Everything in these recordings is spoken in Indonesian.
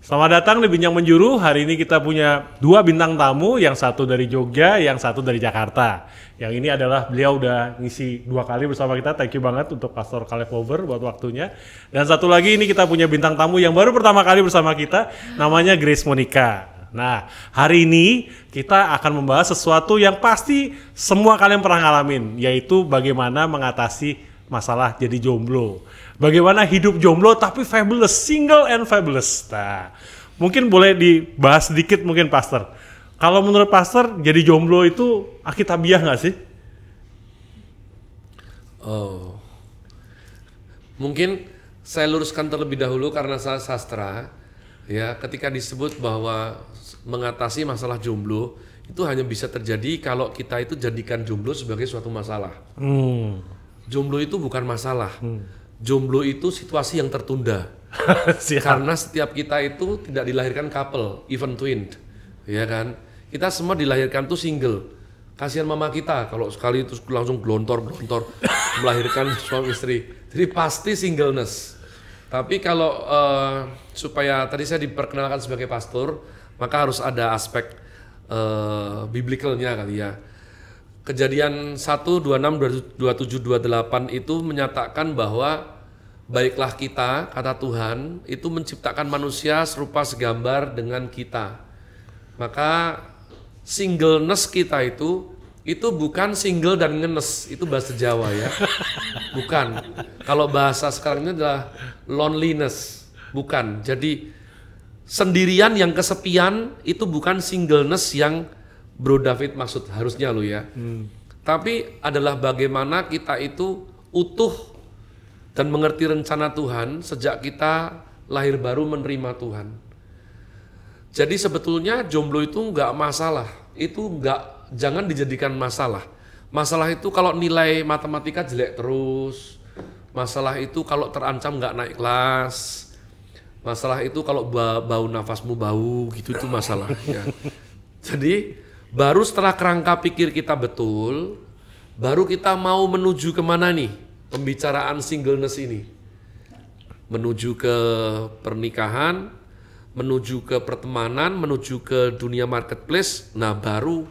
Selamat datang di Bincang Menjuru. Hari ini kita punya dua bintang tamu, yang satu dari Jogja, yang satu dari Jakarta. Yang ini adalah beliau udah ngisi 2 kali bersama kita. Thank you banget untuk Pastor Caleb Over buat waktunya. Dan satu lagi ini kita punya bintang tamu yang baru pertama kali bersama kita, namanya Grace Monica. Nah, hari ini kita akan membahas sesuatu yang pasti semua kalian pernah ngalamin, yaitu bagaimana mengatasi masalah jadi jomblo. Bagaimana hidup jomblo tapi fabulous, single and fabulous. Nah, mungkin boleh dibahas sedikit mungkin Pastor. Kalau menurut Pastor, jadi jomblo itu akitabiah nggak sih? Oh, mungkin saya luruskan terlebih dahulu karena saya sastra. Ya, ketika disebut bahwa mengatasi masalah jomblo itu hanya bisa terjadi kalau kita itu jadikan jomblo sebagai suatu masalah. Jomblo itu bukan masalah. Jomblo itu situasi yang tertunda. Karena setiap kita itu tidak dilahirkan couple, even twin, ya kan? Kita semua dilahirkan tuh single. Kasihan mama kita kalau sekali itu langsung glontor melahirkan suami istri. Jadi pasti singleness. Tapi kalau supaya tadi saya diperkenalkan sebagai pastor, maka harus ada aspek biblicalnya kali ya. Kejadian 1, 26, 27, 28 itu menyatakan bahwa baiklah kita, kata Tuhan, itu menciptakan manusia serupa segambar dengan kita. Maka singleness kita itu bukan single dan ngenes, itu bahasa Jawa ya. Bukan. Kalau bahasa sekarang ini adalah loneliness, bukan. Jadi sendirian yang kesepian itu bukan singleness yang Bro David maksud harusnya lo ya. Tapi adalah bagaimana kita itu utuh dan mengerti rencana Tuhan sejak kita lahir baru menerima Tuhan. Jadi sebetulnya jomblo itu nggak masalah. Itu jangan dijadikan masalah. Masalah itu kalau nilai matematika jelek terus. Masalah itu kalau terancam nggak naik kelas. Masalah itu kalau bau nafasmu bau gitu, itu masalah ya. Jadi baru setelah kerangka pikir kita betul, baru kita mau menuju kemana nih pembicaraan singleness ini. Menuju ke pernikahan, menuju ke pertemanan, menuju ke dunia marketplace. Nah baru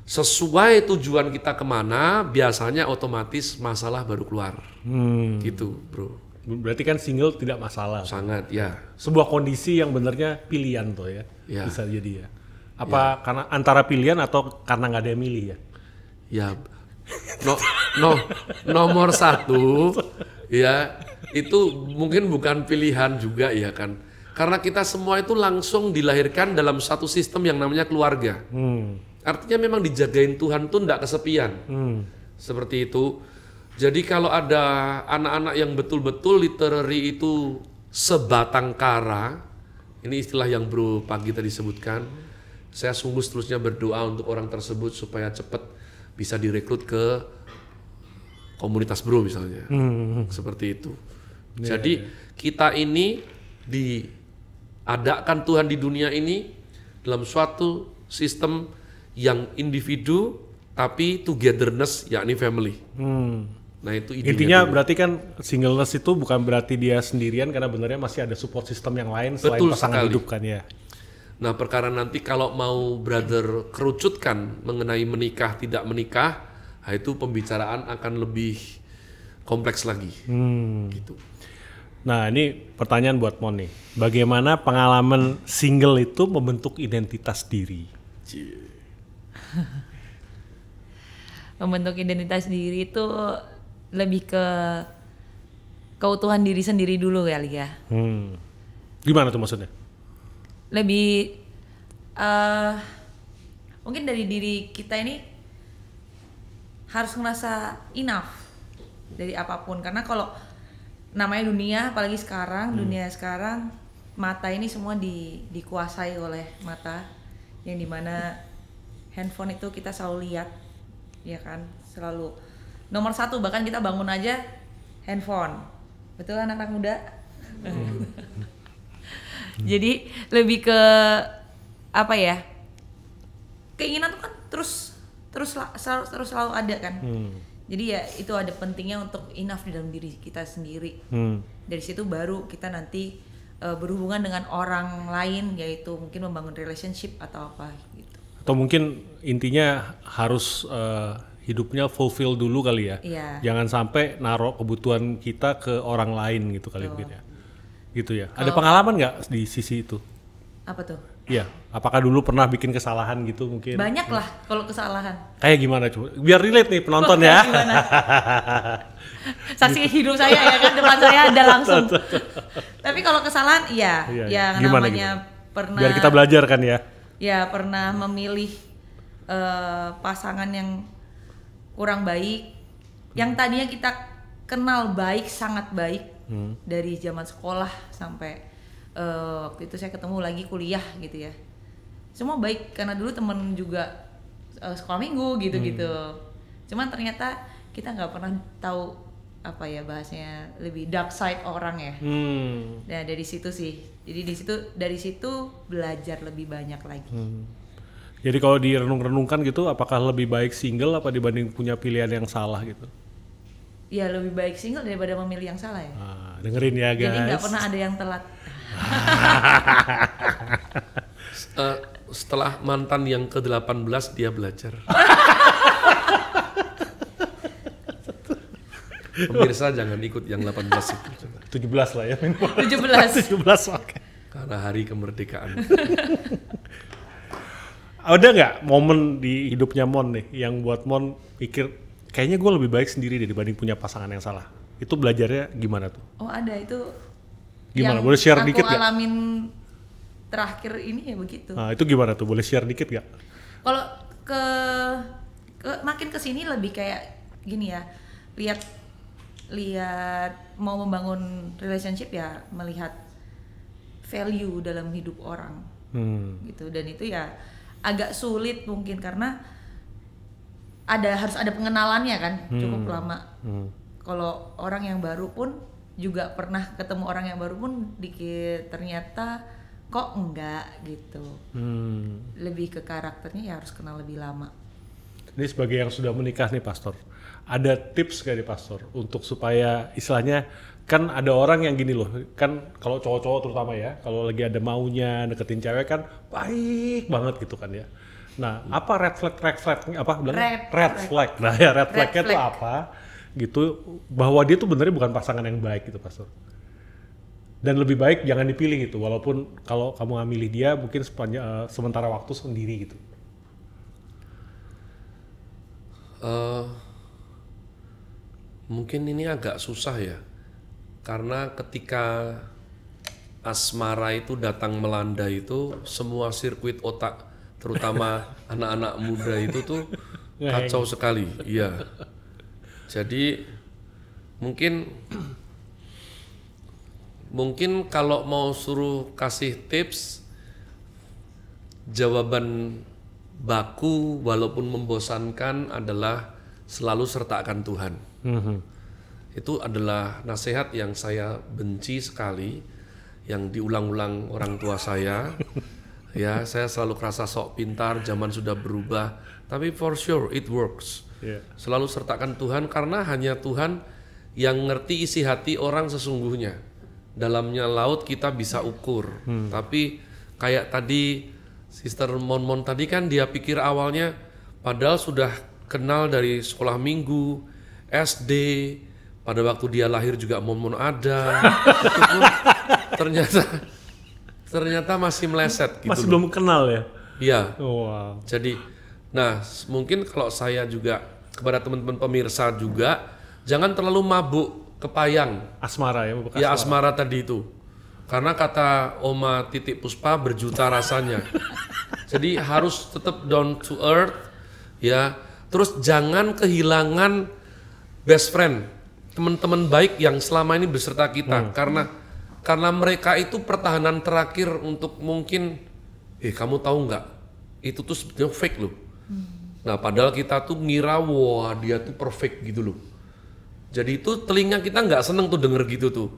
sesuai tujuan kita kemana, biasanya otomatis masalah baru keluar. Gitu bro. Berarti kan single tidak masalah. Sangat ya. Sebuah kondisi yang benernya pilihan tuh ya. Bisa jadi ya. Apa ya. karena antara pilihan atau karena nggak ada yang milih ya? Ya, nomor 1 ya itu mungkin bukan pilihan juga ya kan. Karena kita semua itu langsung dilahirkan dalam satu sistem yang namanya keluarga. Artinya memang dijagain Tuhan tuh nggak kesepian. Seperti itu. Jadi kalau ada anak-anak yang betul-betul literary itu sebatang kara, ini istilah yang Bro pagi tadi sebutkan, saya sungguh seterusnya berdoa untuk orang tersebut supaya cepat bisa direkrut ke komunitas Bro misalnya, seperti itu. Jadi kita ini diadakan Tuhan di dunia ini dalam suatu sistem yang individu tapi togetherness, yakni family. Nah itu intinya dulu. Berarti kan singleness itu bukan berarti dia sendirian, karena benernya masih ada support system yang lain selain Betul pasangan sekali. hidup kan ya. Nah perkara nanti kalau mau brother kerucutkan mengenai menikah tidak menikah, nah itu pembicaraan akan lebih kompleks lagi. Gitu. Nah ini pertanyaan buat Mon nih, bagaimana pengalaman single itu membentuk identitas diri? Membentuk identitas diri itu lebih ke keutuhan diri sendiri dulu kali ya. Gimana tuh maksudnya? Lebih mungkin dari diri kita ini harus ngerasa enough dari apapun, karena kalau namanya dunia, apalagi sekarang dunia sekarang, mata ini semua dikuasai oleh mata, yang dimana handphone itu kita selalu lihat, ya kan, selalu nomor 1, bahkan kita bangun aja handphone, betul anak-anak muda? Jadi lebih ke apa ya, keinginan tuh kan terus selalu ada kan. Jadi ya itu ada pentingnya untuk enough di dalam diri kita sendiri. Dari situ baru kita nanti berhubungan dengan orang lain, yaitu mungkin membangun relationship atau apa gitu. Atau mungkin intinya harus hidupnya fulfill dulu kali ya. Iya. Jangan sampai naruh kebutuhan kita ke orang lain gitu kali mungkin ya. Gitu ya. Ada pengalaman nggak di sisi itu? Apa tuh? Iya. Apakah dulu pernah bikin kesalahan gitu mungkin? Banyak lah kalau kesalahan. Kayak gimana coba? Biar relate nih penonton ya. Gimana? Saksi hidup saya ya kan, depan saya ada langsung. Tapi kalau kesalahan iya, yang Gimana, namanya pernah. Biar kita belajar kan ya. Ya pernah memilih pasangan yang kurang baik, yang tadinya kita kenal baik, sangat baik dari zaman sekolah sampai waktu itu saya ketemu lagi kuliah gitu ya. Semua baik karena dulu temen juga sekolah minggu gitu-gitu. Cuman ternyata kita nggak pernah tahu apa ya bahasnya, lebih dark side orang ya. Nah dari situ sih. Jadi dari situ belajar lebih banyak lagi. Jadi kalau direnung-renungkan gitu, apakah lebih baik single apa dibanding punya pilihan yang salah gitu? Ya lebih baik single daripada memilih yang salah ya. Nah, dengerin ya guys. Jadi nggak pernah ada yang telat. Setelah mantan yang ke-18 dia belajar. Pemirsa jangan ikut yang 18 itu. 17 lah ya minimal. 17. 17 oke. Karena hari kemerdekaan. Ada nggak momen di hidupnya Mon nih yang buat Mon pikir kayaknya gue lebih baik sendiri dibanding punya pasangan yang salah? Itu belajarnya gimana tuh? Oh ada itu. Gimana? Boleh share dikit nggak? Aku alamin terakhir ini ya begitu. Nah, itu gimana tuh? Boleh share dikit nggak? Kalau makin kesini lebih kayak gini ya, lihat mau membangun relationship ya melihat value dalam hidup orang gitu, dan itu ya agak sulit mungkin karena harus ada pengenalannya kan, cukup lama. Kalau orang yang baru pun juga pernah ketemu orang yang baru pun dikit ternyata kok enggak gitu. Lebih ke karakternya ya harus kenal lebih lama. Ini sebagai yang sudah menikah nih Pastor, ada tips gak nih Pastor untuk supaya istilahnya, kan ada orang yang gini loh, kan kalau cowok-cowok terutama ya, kalau lagi ada maunya deketin cewek kan baik banget gitu kan ya. Nah, apa red flag apa bilangnya? Red flag. Nah, ya red flagnya tuh apa? Gitu, bahwa dia tuh benernya bukan pasangan yang baik gitu Pastor. Dan lebih baik jangan dipilih gitu, walaupun kalau kamu ngambilih dia mungkin sementara waktu sendiri gitu. Mungkin ini agak susah ya, karena ketika asmara itu datang melanda itu semua sirkuit otak, terutama anak-anak muda itu tuh kacau sekali. Iya. Jadi mungkin kalau mau suruh kasih tips, jawaban baku walaupun membosankan adalah selalu sertakan Tuhan. Itu adalah nasihat yang saya benci sekali, yang diulang-ulang orang tua saya. Ya, saya selalu kerasa sok pintar, zaman sudah berubah, tapi for sure it works. Selalu sertakan Tuhan, karena hanya Tuhan yang ngerti isi hati orang sesungguhnya. Dalamnya laut kita bisa ukur, tapi kayak tadi Sister Mon tadi kan dia pikir awalnya padahal sudah kenal dari sekolah minggu, SD, pada waktu dia lahir juga Mon ada, itu pun ternyata masih meleset gitu. Masih belum kenal ya? Iya. Oh, wow. Jadi, nah mungkin kalau saya juga kepada teman-teman pemirsa juga, jangan terlalu mabuk kepayang. Asmara ya? Ya asmara tadi itu. Karena kata Oma Titik Puspa berjuta rasanya. Jadi harus tetap down to earth ya. Terus jangan kehilangan best friend, teman-teman baik yang selama ini beserta kita. Karena mereka itu pertahanan terakhir untuk mungkin kamu tahu nggak? Itu tuh sebetulnya fake loh. Nah, padahal kita tuh ngira wah dia tuh perfect gitu loh. Jadi itu telinga kita nggak seneng tuh denger gitu tuh.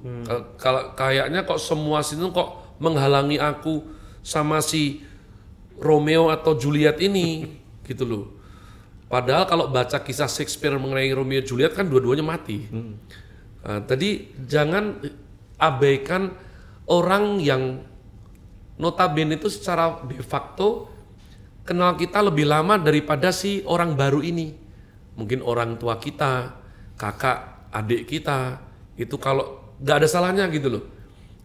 Kalau kayaknya kok semua sini kok menghalangi aku sama si Romeo atau Juliet ini gitu loh. Padahal kalau baca kisah Shakespeare mengenai Romeo dan Juliet kan dua-duanya mati. Nah, tadi jangan abaikan orang yang notabene itu secara de facto kenal kita lebih lama daripada si orang baru ini. Mungkin orang tua kita, kakak, adik kita, itu kalau nggak ada salahnya gitu loh.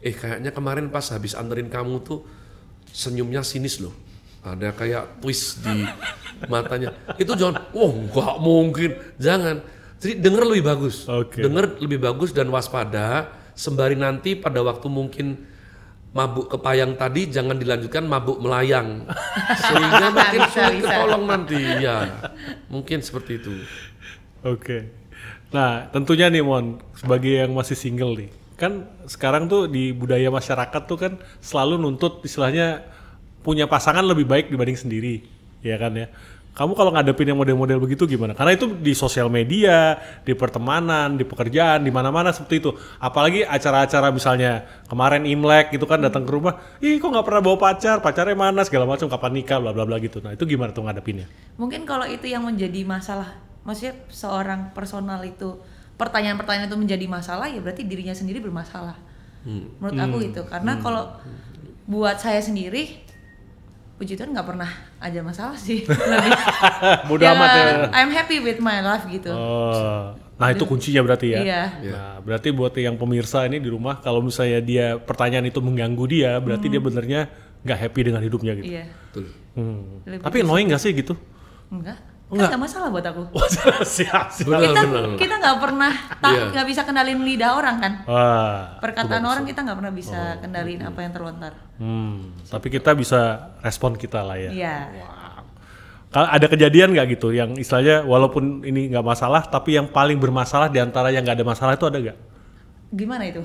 Kayaknya kemarin pas habis anterin kamu tuh senyumnya sinis loh. Ada kayak twist di matanya. Itu jangan, nggak mungkin, jangan. Jadi denger lebih bagus, denger lebih bagus dan waspada. Sembari nanti pada waktu mungkin mabuk kepayang tadi jangan dilanjutkan mabuk melayang, sehingga mungkin sulit ketolong nanti. Ya, mungkin seperti itu. Oke. Nah, tentunya nih Mon, sebagai yang masih single nih, kan sekarang tuh di budaya masyarakat tuh kan selalu nuntut istilahnya punya pasangan lebih baik dibanding sendiri, ya kan ya. Kamu kalau ngadepin yang model-model begitu gimana? Karena itu di sosial media, di pertemanan, di pekerjaan, di mana-mana seperti itu. Apalagi acara-acara misalnya kemarin Imlek gitu kan datang ke rumah, ih kok nggak pernah bawa pacar, pacarnya mana segala macam, kapan nikah, bla bla bla gitu. Nah itu gimana tuh ngadepinnya? Mungkin kalau itu yang menjadi masalah, maksudnya seorang personal itu pertanyaan-pertanyaan itu menjadi masalah, ya berarti dirinya sendiri bermasalah. Menurut aku gitu. Karena kalau buat saya sendiri, puji Tuhan nggak pernah ada masalah sih. Lebih bodo amat ya. I'm happy with my life gitu. Oh, nah itu kuncinya berarti ya. Iya. Nah berarti buat yang pemirsa ini di rumah, kalau misalnya dia pertanyaan itu mengganggu dia, berarti dia benernya nggak happy dengan hidupnya gitu. Iya. Betul. Tapi annoying nggak sih gitu? Enggak. Enggak. Kan nggak masalah buat aku. Siap. Kita nggak pernah nggak bisa kendalin lidah orang kan. Wah, perkataan orang kita nggak pernah bisa kendalin apa yang terlontar. Tapi kita bisa respon kita lah ya. Iya. Kalau ada kejadian nggak gitu yang istilahnya walaupun ini nggak masalah tapi yang paling bermasalah di antara yang nggak ada masalah itu ada nggak? Gimana itu?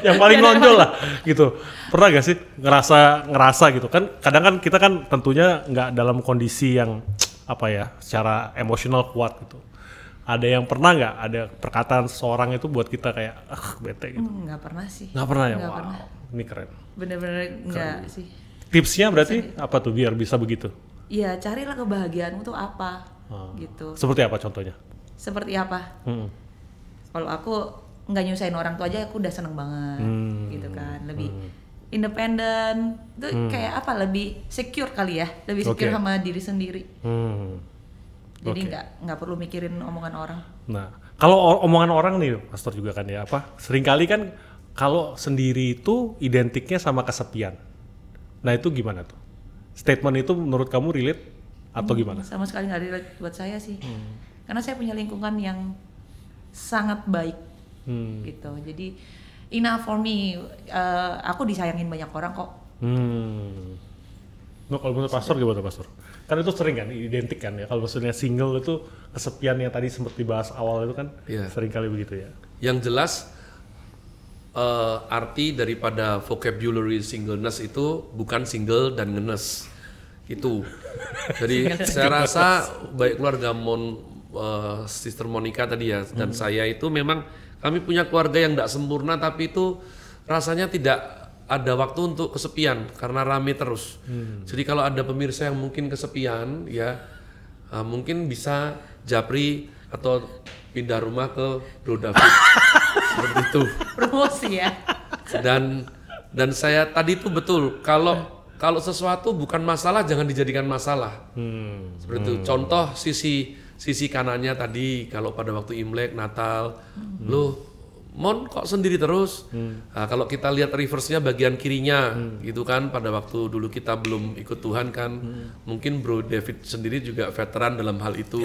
Yang paling nonjol lah gitu. Pernah gak sih ngerasa gitu kan? Kadang kan kita kan tentunya nggak dalam kondisi yang apa ya secara emosional kuat gitu. Ada yang pernah nggak ada perkataan seseorang itu buat kita kayak bete gitu? Nggak pernah sih. Nggak pernah ya? Nggak Wow, pernah. ini keren. Bener-bener nggak sih. Tipsnya berarti apa tuh biar bisa begitu? Iya, carilah kebahagiaanmu tuh apa gitu. Seperti apa contohnya? Seperti apa? Kalau aku nggak nyusahin orang tua aja aku udah seneng banget gitu kan. Lebih independen itu kayak apa, lebih secure kali ya, lebih secure sama diri sendiri. Jadi nggak perlu mikirin omongan orang. Nah kalau omongan orang nih Pastor juga kan ya apa seringkali kan kalau sendiri itu identiknya sama kesepian. Nah itu gimana tuh statement itu menurut kamu relate atau gimana? Sama sekali nggak relate buat saya sih, karena saya punya lingkungan yang sangat baik gitu. Jadi enough for me, aku disayangin banyak orang kok. Nah, kalau menurut Pastor gimana Pastor? Kan itu sering kan, identik kan ya. Kalau maksudnya single itu kesepian yang tadi sempat dibahas awal itu kan sering kali begitu ya. Yang jelas arti daripada vocabulary singleness itu bukan single dan ngenes itu. Jadi saya rasa baik keluarga Sister Monica tadi ya dan saya itu memang kami punya keluarga yang tidak sempurna tapi itu rasanya tidak ada waktu untuk kesepian karena rame terus. Jadi kalau ada pemirsa yang mungkin kesepian ya mungkin bisa japri atau pindah rumah ke Bro David seperti itu. Promosi ya. Dan saya tadi itu betul kalau sesuatu bukan masalah jangan dijadikan masalah. Seperti itu. Contoh sisi kanannya tadi kalau pada waktu Imlek, Natal, loh Mon kok sendiri terus? Nah, kalau kita lihat reverse-nya bagian kirinya gitu kan pada waktu dulu kita belum ikut Tuhan kan mungkin Bro David sendiri juga veteran dalam hal itu.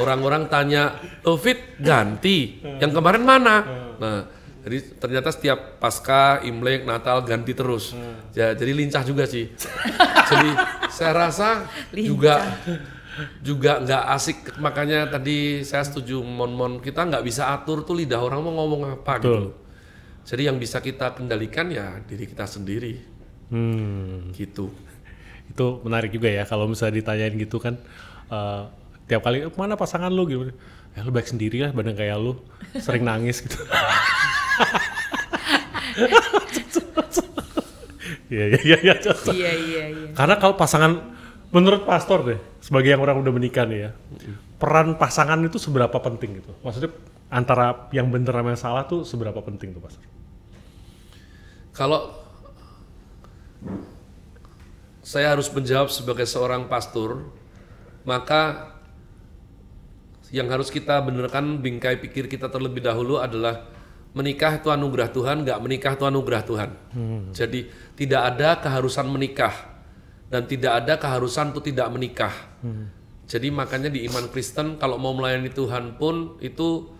Orang-orang tanya, David ganti, yang kemarin mana? Nah, jadi ternyata setiap Pasca, Imlek, Natal ganti terus. Ya, jadi lincah juga sih. Jadi saya rasa juga nggak asik, makanya tadi saya setuju Mon kita nggak bisa atur tuh lidah orang mau ngomong apa gitu. Jadi yang bisa kita kendalikan ya diri kita sendiri. Gitu. Itu menarik juga ya kalau misalnya ditanyain gitu kan tiap kali mana pasangan lu gitu. Ya lu baik sendiri lah badan kayak lu sering nangis gitu. Iya. Karena kalau pasangan menurut Pastor deh, sebagai yang orang udah menikah nih ya, peran pasangan itu seberapa penting gitu? Maksudnya antara yang bener sama yang salah tuh seberapa penting tuh Pastor? Kalau saya harus menjawab sebagai seorang pastor, maka yang harus kita benarkan bingkai pikir kita terlebih dahulu adalah menikah itu anugerah Tuhan, nggak menikah itu anugerah Tuhan. Jadi tidak ada keharusan menikah dan tidak ada keharusan untuk tidak menikah. Jadi makanya di iman Kristen kalau mau melayani Tuhan pun itu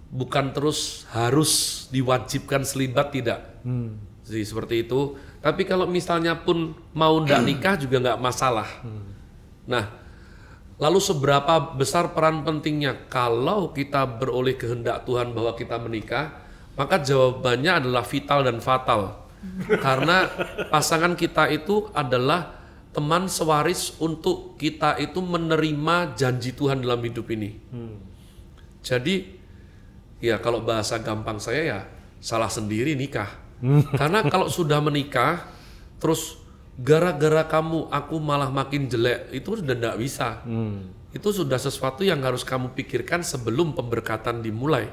bukan terus harus diwajibkan selibat, tidak. Jadi seperti itu. Tapi kalau misalnya pun mau ndak nikah juga nggak masalah. Nah, lalu seberapa besar peran pentingnya kalau kita beroleh kehendak Tuhan bahwa kita menikah? Maka jawabannya adalah vital dan fatal. Karena pasangan kita itu adalah teman sewaris untuk kita itu menerima janji Tuhan dalam hidup ini. Jadi ya kalau bahasa gampang saya ya salah sendiri nikah. Karena kalau sudah menikah terus gara-gara kamu aku malah makin jelek, itu sudah tidak bisa. Itu sudah sesuatu yang harus kamu pikirkan sebelum pemberkatan dimulai.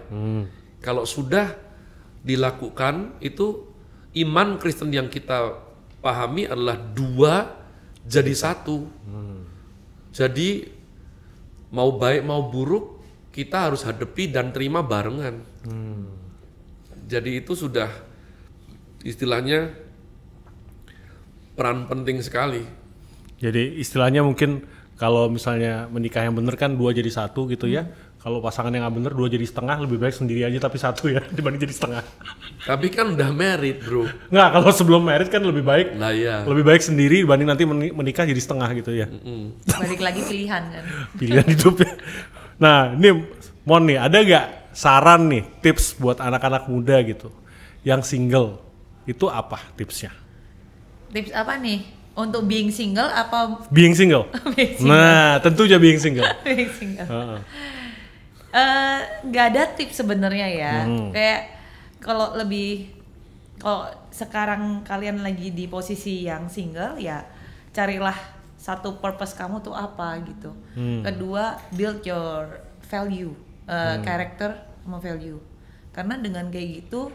Kalau sudah dilakukan, itu iman Kristen yang kita pahami adalah 2 jadi 1. Jadi mau baik mau buruk kita harus hadapi dan terima barengan. Jadi itu sudah istilahnya peran penting sekali. Jadi istilahnya mungkin kalau misalnya menikah yang bener kan 2 jadi 1 gitu ya. Kalau pasangan yang nggak bener 2 jadi setengah, lebih baik sendiri aja tapi 1 ya dibanding jadi setengah. Tapi kan udah married bro. Nggak, kalau sebelum married kan lebih baik. Nah iya. Lebih baik sendiri dibanding nanti menikah jadi setengah gitu ya. Balik lagi pilihan kan. Pilihan hidup ya. Nah ini Mon nih, ada nggak saran nih, tips buat anak-anak muda gitu yang single, itu apa tipsnya? Tips apa nih? Untuk being single apa? Being single. Being single. Nah, tentu aja being single. Being single. Nggak ada tips sebenarnya ya. Kayak kalau sekarang kalian lagi di posisi yang single ya carilah satu purpose kamu tuh apa gitu. Kedua, build your value, character sama value. Karena dengan kayak gitu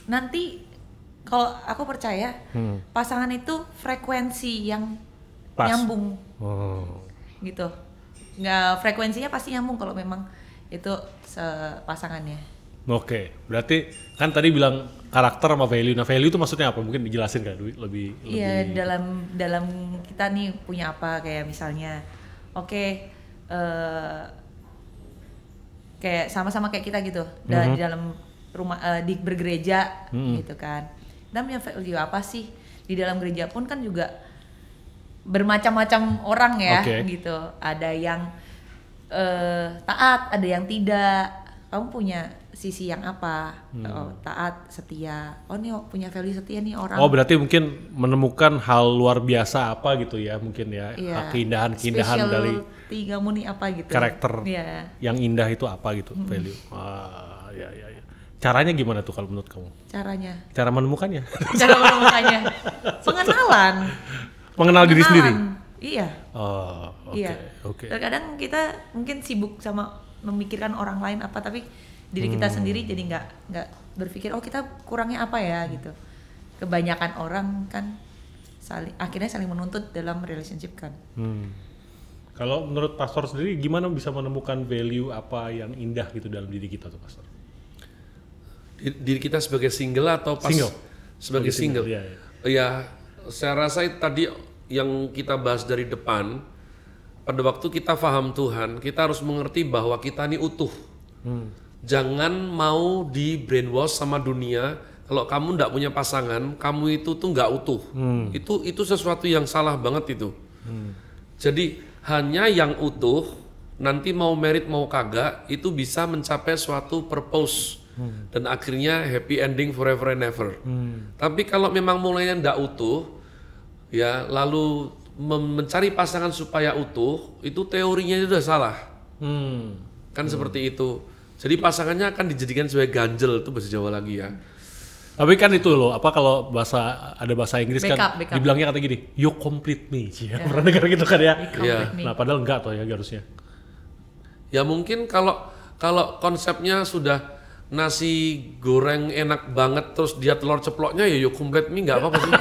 nanti kalau aku percaya pasangan itu frekuensi yang nyambung gitu. Nggak, frekuensinya pasti nyambung kalau memang itu pasangannya. Oke, berarti kan tadi bilang karakter sama value. Nah value itu maksudnya apa? Mungkin dijelasin kan lebih. Iya, dalam kita nih punya apa, kayak misalnya kayak sama-sama kayak kita gitu di dalam rumah di bergereja gitu kan. Dan punya value apa sih? Di dalam gereja pun kan juga bermacam-macam orang ya gitu. Ada yang taat, ada yang tidak. Kamu punya sisi yang apa? Taat, setia. Oh nih punya value setia nih orang. Oh berarti mungkin menemukan hal luar biasa apa gitu ya mungkin ya. Iya. Keindahan dari kamu nih apa gitu. Karakter yang indah itu apa gitu value. Ya. Caranya gimana tuh kalau menurut kamu? Cara menemukannya? Cara menemukannya. Pengenalan. Mengenal diri sendiri? Iya. Oh, oke. Terkadang kita mungkin sibuk sama memikirkan orang lain apa, tapi diri kita sendiri jadi nggak berpikir kita kurangnya apa ya gitu. Kebanyakan orang kan akhirnya saling menuntut dalam relationship kan. Kalau menurut pastor sendiri gimana bisa menemukan value apa yang indah gitu dalam diri kita tuh pastor? Diri kita sebagai single atau sebagai single? Ya, saya rasa tadi yang kita bahas dari depan, pada waktu kita paham Tuhan, kita harus mengerti bahwa kita ini utuh. Jangan mau di brainwash sama dunia. Kalau kamu nggak punya pasangan, kamu itu tuh nggak utuh. Itu sesuatu yang salah banget itu. Jadi hanya yang utuh, nanti mau merit mau kagak, itu bisa mencapai suatu purpose. Dan akhirnya happy ending forever and ever. Tapi kalau memang mulainya nggak utuh, ya lalu mencari pasangan supaya utuh, itu teorinya itu udah salah. Kan seperti itu. Jadi pasangannya akan dijadikan sebagai ganjel, itu bahasa Jawa lagi ya. Tapi kan itu loh, apa kalau ada bahasa Inggris backup. dibilangnya kata gini, you complete me, pernah dengar gitu kan ya? Iya. Nah padahal enggak tuh ya harusnya. Ya mungkin kalau Kalau konsepnya sudah nasi goreng enak banget terus dia telur ceploknya ya you complete me nggak apa-apa sih.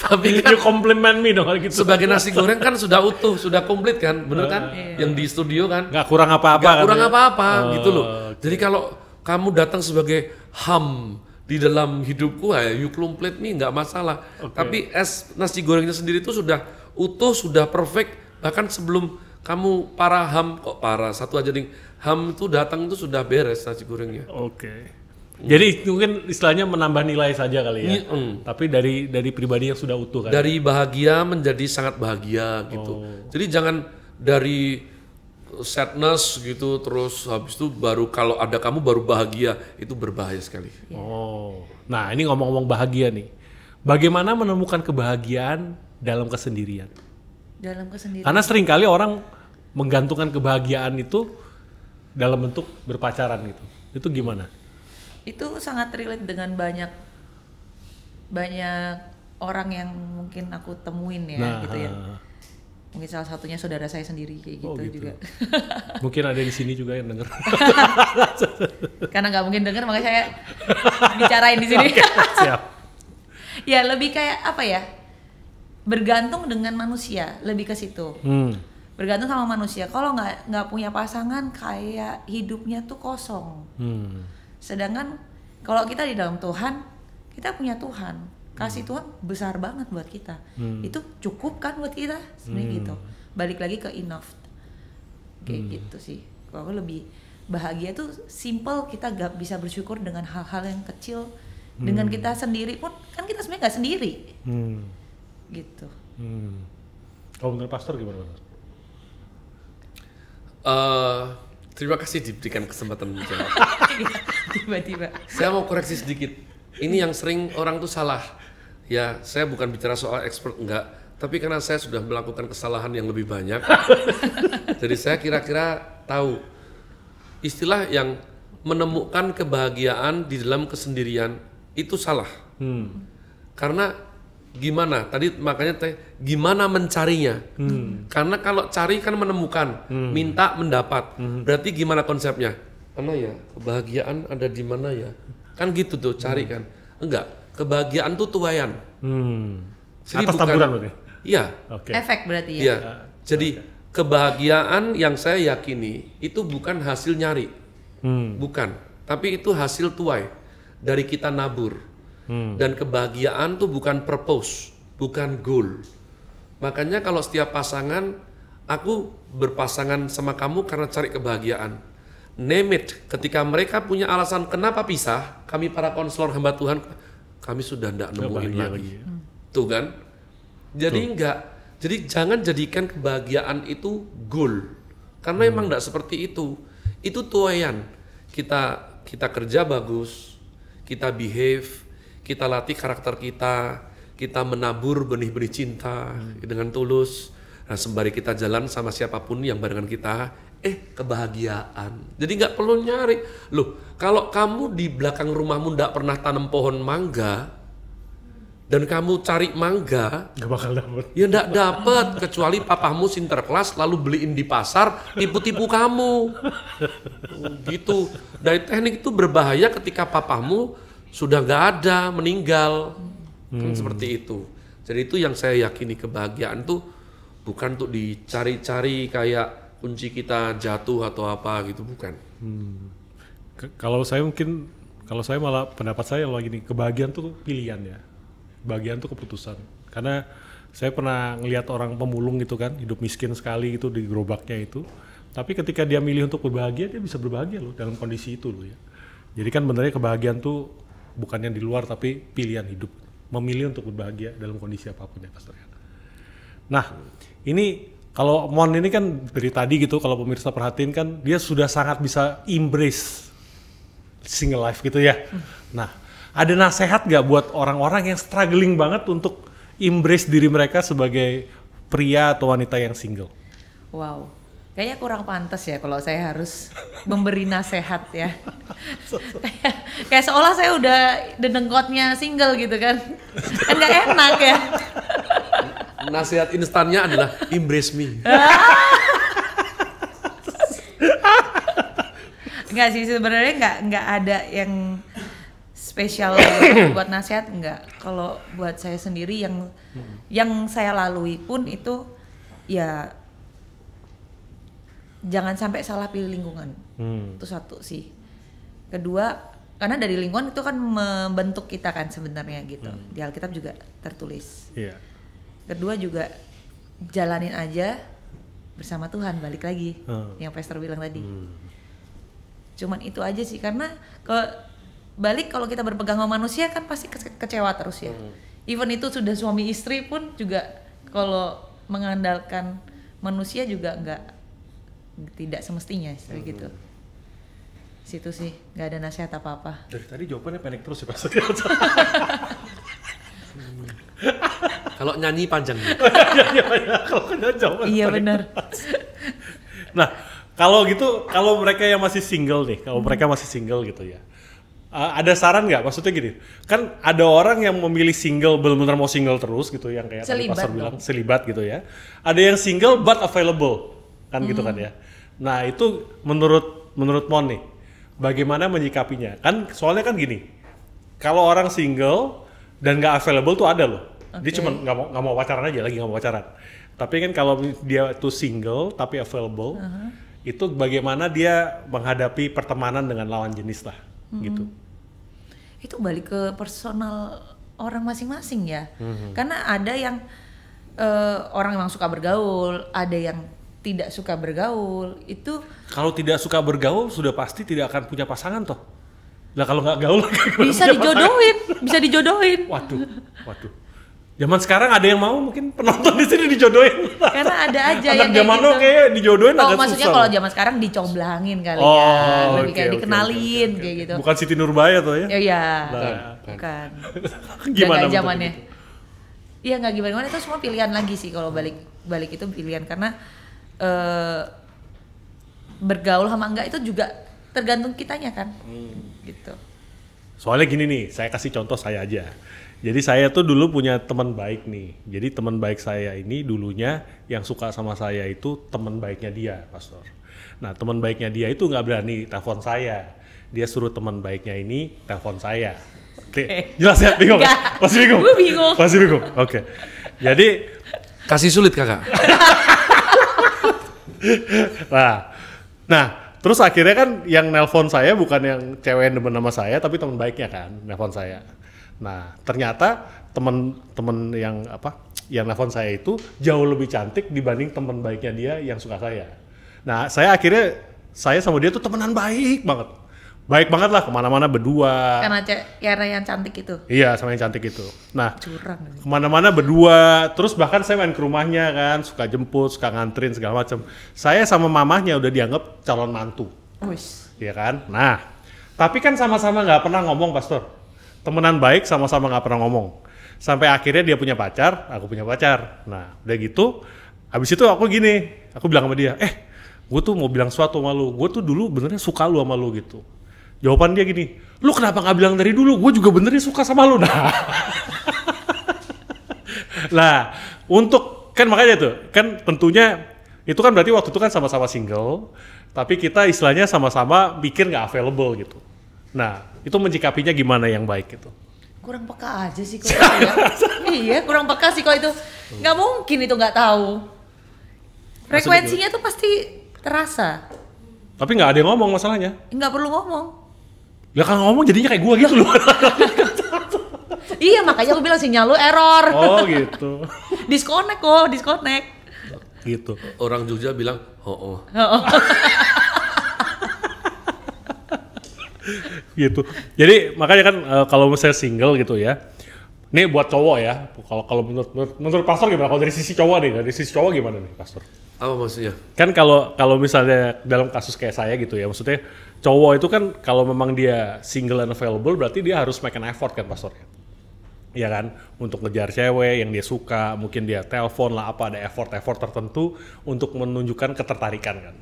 Tapi kan You compliment me dong kalau gitu. sebagai nasi goreng kan sudah utuh, sudah komplit kan, bener kan? Yang di studio kan Nggak kurang apa-apa. nggak kurang katanya. apa-apa gitu loh. oke. Jadi kalau kamu datang sebagai ham di dalam hidupku ya you complete me nggak masalah. Tapi nasi gorengnya sendiri itu sudah utuh, sudah perfect. Bahkan sebelum kamu para ham, kok para satu aja nih, ham itu datang itu sudah beres nasi gorengnya. Oke. Jadi mungkin istilahnya menambah nilai saja kali ya. Tapi dari pribadi yang sudah utuh kan. Dari bahagia menjadi sangat bahagia gitu. Jadi jangan dari sadness gitu terus habis itu baru kalau ada kamu baru bahagia, itu berbahaya sekali. Oh. Nah, ini ngomong-ngomong bahagia nih. Bagaimana menemukan kebahagiaan dalam kesendirian? Dalam kesendirian. Karena seringkali orang menggantungkan kebahagiaan itu dalam bentuk berpacaran gitu. Itu gimana? Itu sangat relate dengan banyak orang yang mungkin aku temuin ya gitu ya. Mungkin salah satunya saudara saya sendiri kayak gitu, gitu. juga. Mungkin ada di sini juga yang denger. Karena nggak mungkin denger makanya saya bicarain di sini. Siap. Ya lebih kayak apa ya? Bergantung dengan manusia, lebih ke situ. Bergantung sama manusia. Kalau nggak punya pasangan kayak hidupnya tuh kosong. Sedangkan kalau kita di dalam Tuhan, kita punya Tuhan. Kasih Tuhan besar banget buat kita. Itu cukup kan buat kita sebenarnya gitu. Balik lagi ke enough. Kayak gitu sih. Kalau aku lebih bahagia tuh simple, kita gak bisa bersyukur dengan hal-hal yang kecil. Dengan kita sendiri pun kan kita sebenarnya nggak sendiri. Gitu. Kalau menurut pastor gimana? Terima kasih diberikan kesempatan menjawab. Tiba-tiba. Saya mau koreksi sedikit. Ini yang sering orang tuh salah. Ya, saya bukan bicara soal expert enggak, tapi karena saya sudah melakukan kesalahan yang lebih banyak. Jadi saya kira-kira tahu istilah yang menemukan kebahagiaan di dalam kesendirian itu salah. Karena gimana? Tadi makanya gimana mencarinya? Karena kalau cari kan menemukan, minta mendapat. Berarti gimana konsepnya? Mana ya? Kebahagiaan ada di mana ya? Kan gitu tuh cari kan. Enggak, kebahagiaan tuh tuaian. Jadi Atas taburan berarti? Iya. Oke. Efek berarti ya. Iya. Jadi kebahagiaan yang saya yakini itu bukan hasil nyari. Bukan, tapi itu hasil tuai dari kita nabur. Dan kebahagiaan tuh bukan purpose, bukan goal. Makanya kalau setiap pasangan, aku berpasangan sama kamu karena cari kebahagiaan. Name it, ketika mereka punya alasan kenapa pisah, kami para konselor hamba Tuhan, kami sudah tidak nemuin lagi. Tuh kan? Jadi jadi jangan jadikan kebahagiaan itu goal. Karena emang tidak seperti itu. Itu tuaian. Kita kerja bagus, kita behave, kita latih karakter kita menabur benih-benih cinta dengan tulus. Nah, sembari kita jalan sama siapapun yang barengan kita, kebahagiaan. Jadi nggak perlu nyari. Loh, kalau kamu di belakang rumahmu nggak pernah tanam pohon mangga, dan kamu cari mangga, Gak bakal dapet. ya nggak dapat kecuali papamu sinterklas lalu beliin di pasar tipu-tipu kamu. Gitu. Dari teknik itu berbahaya ketika papamu sudah nggak ada, meninggal. Kan seperti itu. Jadi itu yang saya yakini, kebahagiaan tuh bukan untuk dicari-cari kayak kunci kita jatuh atau apa gitu, bukan. Kalau saya malah pendapat saya lagi nih, kebahagiaan tuh pilihan ya. Kebahagiaan tuh keputusan. Karena saya pernah ngelihat orang pemulung gitu kan, hidup miskin sekali gitu di gerobaknya itu. Tapi ketika dia milih untuk berbahagia, dia bisa berbahagia loh dalam kondisi itu loh ya. Jadi kan benernya kebahagiaan tuh bukan yang di luar tapi pilihan hidup. Memilih untuk berbahagia dalam kondisi apapun ya Pastor. Nah, ini kalau Mon ini kan dari tadi gitu, kalau pemirsa perhatiin kan dia sudah sangat bisa embrace single life gitu ya. Nah, ada nasihat gak buat orang-orang yang struggling banget untuk embrace diri mereka sebagai pria atau wanita yang single? Wow, kayaknya kurang pantas ya kalau saya harus memberi nasihat ya. kayak seolah saya udah dedengkotnya single gitu kan. Kan gak enak ya. Nasihat instannya adalah embrace me. Enggak sih, sebenarnya nggak ada yang spesial buat nasihat, enggak. Kalau buat saya sendiri yang saya lalui pun itu ya jangan sampai salah pilih lingkungan. Itu satu sih. Kedua, karena dari lingkungan itu kan membentuk kita kan sebenarnya gitu. Di Alkitab juga tertulis. Iya. Kedua juga jalanin aja bersama Tuhan, balik lagi yang Pastor bilang tadi. Cuman itu aja sih, karena balik kalau kita berpegang sama manusia kan pasti kecewa terus ya. Even itu sudah suami istri pun juga kalau mengandalkan manusia juga tidak semestinya seperti gitu. Situ sih nggak ada nasihat apa-apa. Dari tadi jawabannya pendek terus ya Pak. Kalau nyanyi panjang. Kalau jawaban. Iya benar. Nah, kalau gitu, kalau mereka yang masih single nih, kalau mereka masih single gitu ya, ada saran nggak? Maksudnya gini, kan ada orang yang memilih single, benar-benar mau single terus gitu, yang kayak tadi Pastor bilang, selibat gitu ya. Ada yang single but available, kan gitu kan ya. Nah itu menurut Mon nih, bagaimana menyikapinya? Kan soalnya kan gini, kalau orang single dan nggak available tuh ada loh. Dia cuma nggak mau pacaran aja, lagi nggak mau pacaran. Tapi kan kalau dia tuh single tapi available, itu bagaimana dia menghadapi pertemanan dengan lawan jenis lah, gitu. Itu balik ke personal orang masing-masing ya. Karena ada yang orang yang suka bergaul, ada yang tidak suka bergaul. Itu kalau tidak suka bergaul sudah pasti tidak akan punya pasangan toh. Lah kalau nggak gaul bisa dijodohin. Waduh. Zaman sekarang ada yang mau, mungkin penonton di sini dijodohin. Karena ada aja yang kayak zaman gitu. kayak dijodohin agak susah. Maksudnya kalau zaman sekarang dicomblangin kali ya. Lebih kayak dikenalin kayak gitu. Bukan Siti Nurbaya tuh ya? Iya. Bukan. Gimana zamannya? Iya nggak gimana itu semua pilihan lagi sih kalau balik itu pilihan, karena bergaul sama enggak itu juga tergantung kitanya kan. Gitu. Soalnya gini nih, saya kasih contoh saya aja. Jadi saya tuh dulu punya teman baik nih. Jadi teman baik saya ini dulunya yang suka sama saya itu teman baiknya dia, Pastor. Nah teman baiknya dia itu nggak berani telepon saya. Dia suruh teman baiknya ini telepon saya. Oke. Jelas ya? Bingung? Masih bingung? Gue bingung. Masih bingung? Oke. Jadi kasih sulit kakak. Nah, terus akhirnya kan yang nelpon saya bukan yang cewek yang demen sama saya, tapi teman baiknya kan nelpon saya. Nah, ternyata teman-teman yang nelpon saya itu jauh lebih cantik dibanding teman baiknya dia yang suka saya. Nah, saya sama dia tuh temenan baik banget lah, kemana-mana berdua. Karena yang cantik itu. Iya, sama yang cantik itu. Nah, curang. Kemana-mana berdua, terus bahkan saya main ke rumahnya kan, suka jemput, suka nganterin segala macam. Saya sama mamahnya udah dianggap calon mantu. Iya kan? Nah, tapi kan sama-sama nggak pernah ngomong, Pastor. Temenan baik, sama-sama nggak pernah ngomong. Sampai akhirnya dia punya pacar, aku punya pacar. Nah, udah gitu, habis itu aku bilang sama dia, gue tuh mau bilang sesuatu sama lu. Gue tuh dulu benernya suka lu sama lu gitu. Jawaban dia gini, lu kenapa nggak bilang dari dulu? Gue juga benernya suka sama lu. Nah, kan makanya tuh, kan tentunya itu kan berarti waktu itu kan sama-sama single, tapi kita istilahnya sama-sama mikir nggak available gitu. Nah, itu menyikapinya gimana yang baik gitu? Kurang peka aja sih kok. Iya, kurang peka sih kok itu. Nggak mungkin itu nggak tahu. Frekuensinya tuh pasti terasa. Tapi nggak ada yang ngomong masalahnya. Nggak perlu ngomong. Ya kalau ngomong jadinya kayak gua gitu loh. Iya, makanya aku bilang sinyal lu error. Oh gitu. disconnect. Gitu. Orang Jogja bilang, oh. Gitu. Jadi makanya kan kalau misalnya single gitu ya. Ini buat cowok ya. Kalau menurut Pastor gimana? Kalau dari sisi cowok nih, gimana nih, Pastor? Apa maksudnya? Kan kalau misalnya dalam kasus kayak saya gitu ya, maksudnya cowok itu kan kalau memang dia single and available berarti dia harus make an effort kan, Pastor? Ya kan, untuk ngejar cewek yang dia suka, mungkin dia telepon lah ada effort tertentu untuk menunjukkan ketertarikan kan.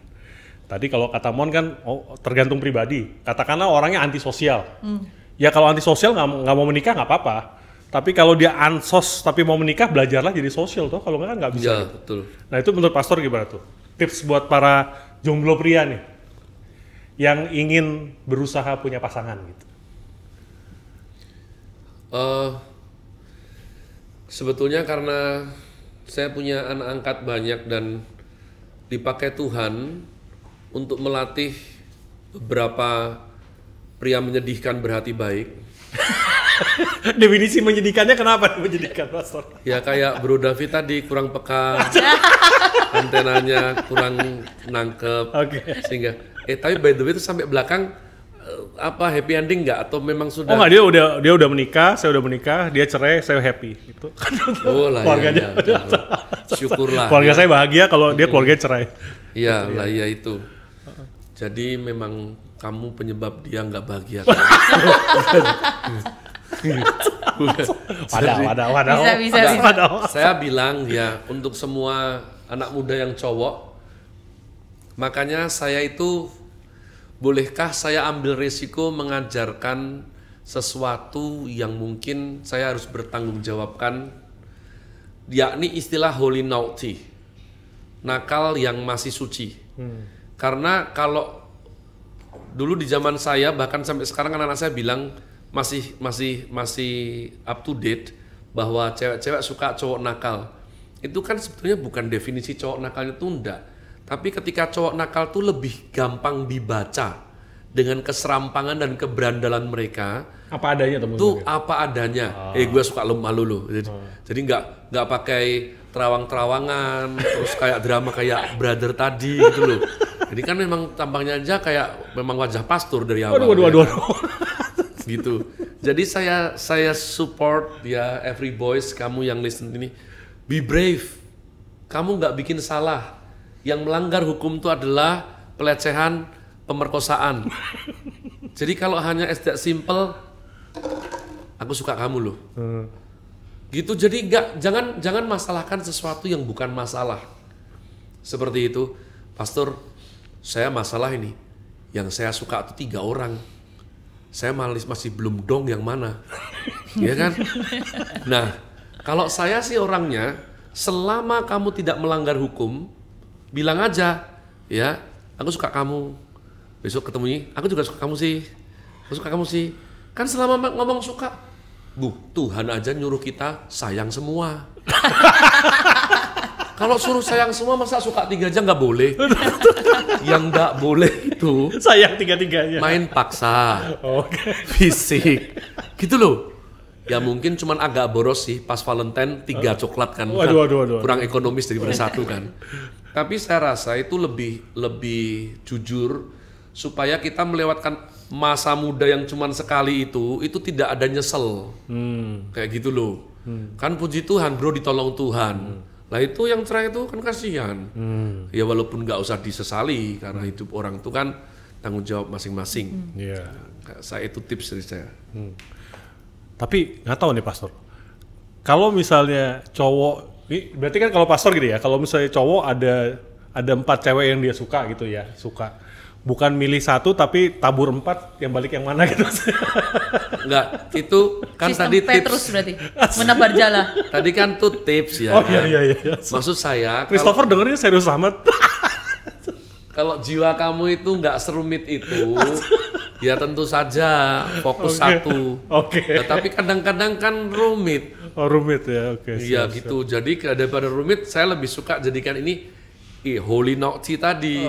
Tadi kalau kata Mon kan tergantung pribadi. Katakanlah orangnya antisosial. Ya kalau antisosial nggak mau menikah nggak apa-apa. Tapi kalau dia ansos tapi mau menikah, belajarlah jadi sosial tuh. Kalau nggak bisa. Ya, gitu. Betul. Nah itu menurut Pastor gimana tuh? Tips buat para jomblo pria nih, yang ingin berusaha punya pasangan gitu? Sebetulnya karena saya punya anak angkat banyak dan dipakai Tuhan untuk melatih beberapa pria menyedihkan berhati baik. Definisi menyedihkannya kenapa menyedihkan, Pastor? Ya kayak Bro David tadi kurang peka, antenanya kurang nangkep, sehingga tapi by the way itu sampai belakang happy ending nggak atau memang sudah? Oh nggak, dia udah menikah, saya udah menikah, dia cerai, saya happy. Itu. Oh lah keluarganya. Ya. Syukurlah. Keluarga ya. saya bahagia kalau dia keluarganya cerai. Iya lah ya itu. Jadi memang kamu penyebab dia nggak bahagia. Wadah. Bisa. Saya bilang ya untuk semua anak muda yang cowok, makanya saya itu bolehkah saya ambil risiko mengajarkan sesuatu yang mungkin saya harus bertanggung jawabkan, yakni istilah holy naughty, nakal yang masih suci. Karena kalau dulu di zaman saya bahkan sampai sekarang anak-anak saya bilang masih up to date bahwa cewek-cewek suka cowok nakal. Itu kan sebetulnya bukan definisi cowok nakal itu enggak. Tapi ketika cowok nakal tuh lebih gampang dibaca dengan keserampangan dan keberandalan mereka. Apa adanya teman-teman. Tuh apa adanya. Gue suka malu loh. Jadi nggak pakai terawang-terawangan terus kayak drama kayak brother tadi gitu loh. Jadi kan memang tampangnya aja kayak memang wajah pastor dari awal. Waduh. Gitu. Jadi saya support ya every boys kamu yang listen ini, be brave. Kamu nggak bikin salah. Yang melanggar hukum itu adalah pelecehan, pemerkosaan. Jadi kalau hanya as that simple, aku suka kamu loh. Gitu. Jadi jangan masalahkan sesuatu yang bukan masalah. Seperti itu, Pastor. Saya masalah ini. Yang saya suka itu 3 orang. Saya masih belum dong yang mana. Ya kan? Nah, kalau saya sih orangnya, selama kamu tidak melanggar hukum, bilang aja, ya, aku suka kamu. Besok ketemunya, aku juga suka kamu sih. Aku suka kamu sih. Kan selama ngomong suka, Tuhan aja nyuruh kita sayang semua. Kalau suruh sayang semua, masa suka 3 aja nggak boleh? Yang nggak boleh itu sayang 3-3-nya. main paksa, fisik, gitu loh. Ya mungkin cuman agak boros sih pas Valentine 3 coklat kan, Waduh. kurang ekonomis daripada 1 kan. Tapi saya rasa itu lebih jujur supaya kita melewatkan masa muda yang cuman sekali itu tidak ada nyesel, kayak gitu loh. Kan puji Tuhan bro, ditolong Tuhan. Lah itu yang cerai itu kan kasihan. Ya walaupun nggak usah disesali karena hidup orang itu kan tanggung jawab masing-masing. Saya itu tips dari saya. Tapi nggak tahu nih Pastor. Kalau misalnya cowok, ini berarti kan kalau Pastor gitu ya. Kalau misalnya cowok ada 4 cewek yang dia suka gitu ya, bukan milih 1 tapi tabur 4 yang balik yang mana gitu. Enggak, itu kan Sistem tadi Petrus tips. berarti menebar jala. Tadi kan tuh tips ya. Oh iya. Maksud saya Christopher dengernya serius amat. kalau jiwa kamu itu nggak serumit itu, ya tentu saja fokus satu. Tapi kadang-kadang kan rumit. Oh rumit ya, oke. Iya gitu. Jadi daripada rumit, saya lebih suka jadikan ini holy naughty tadi.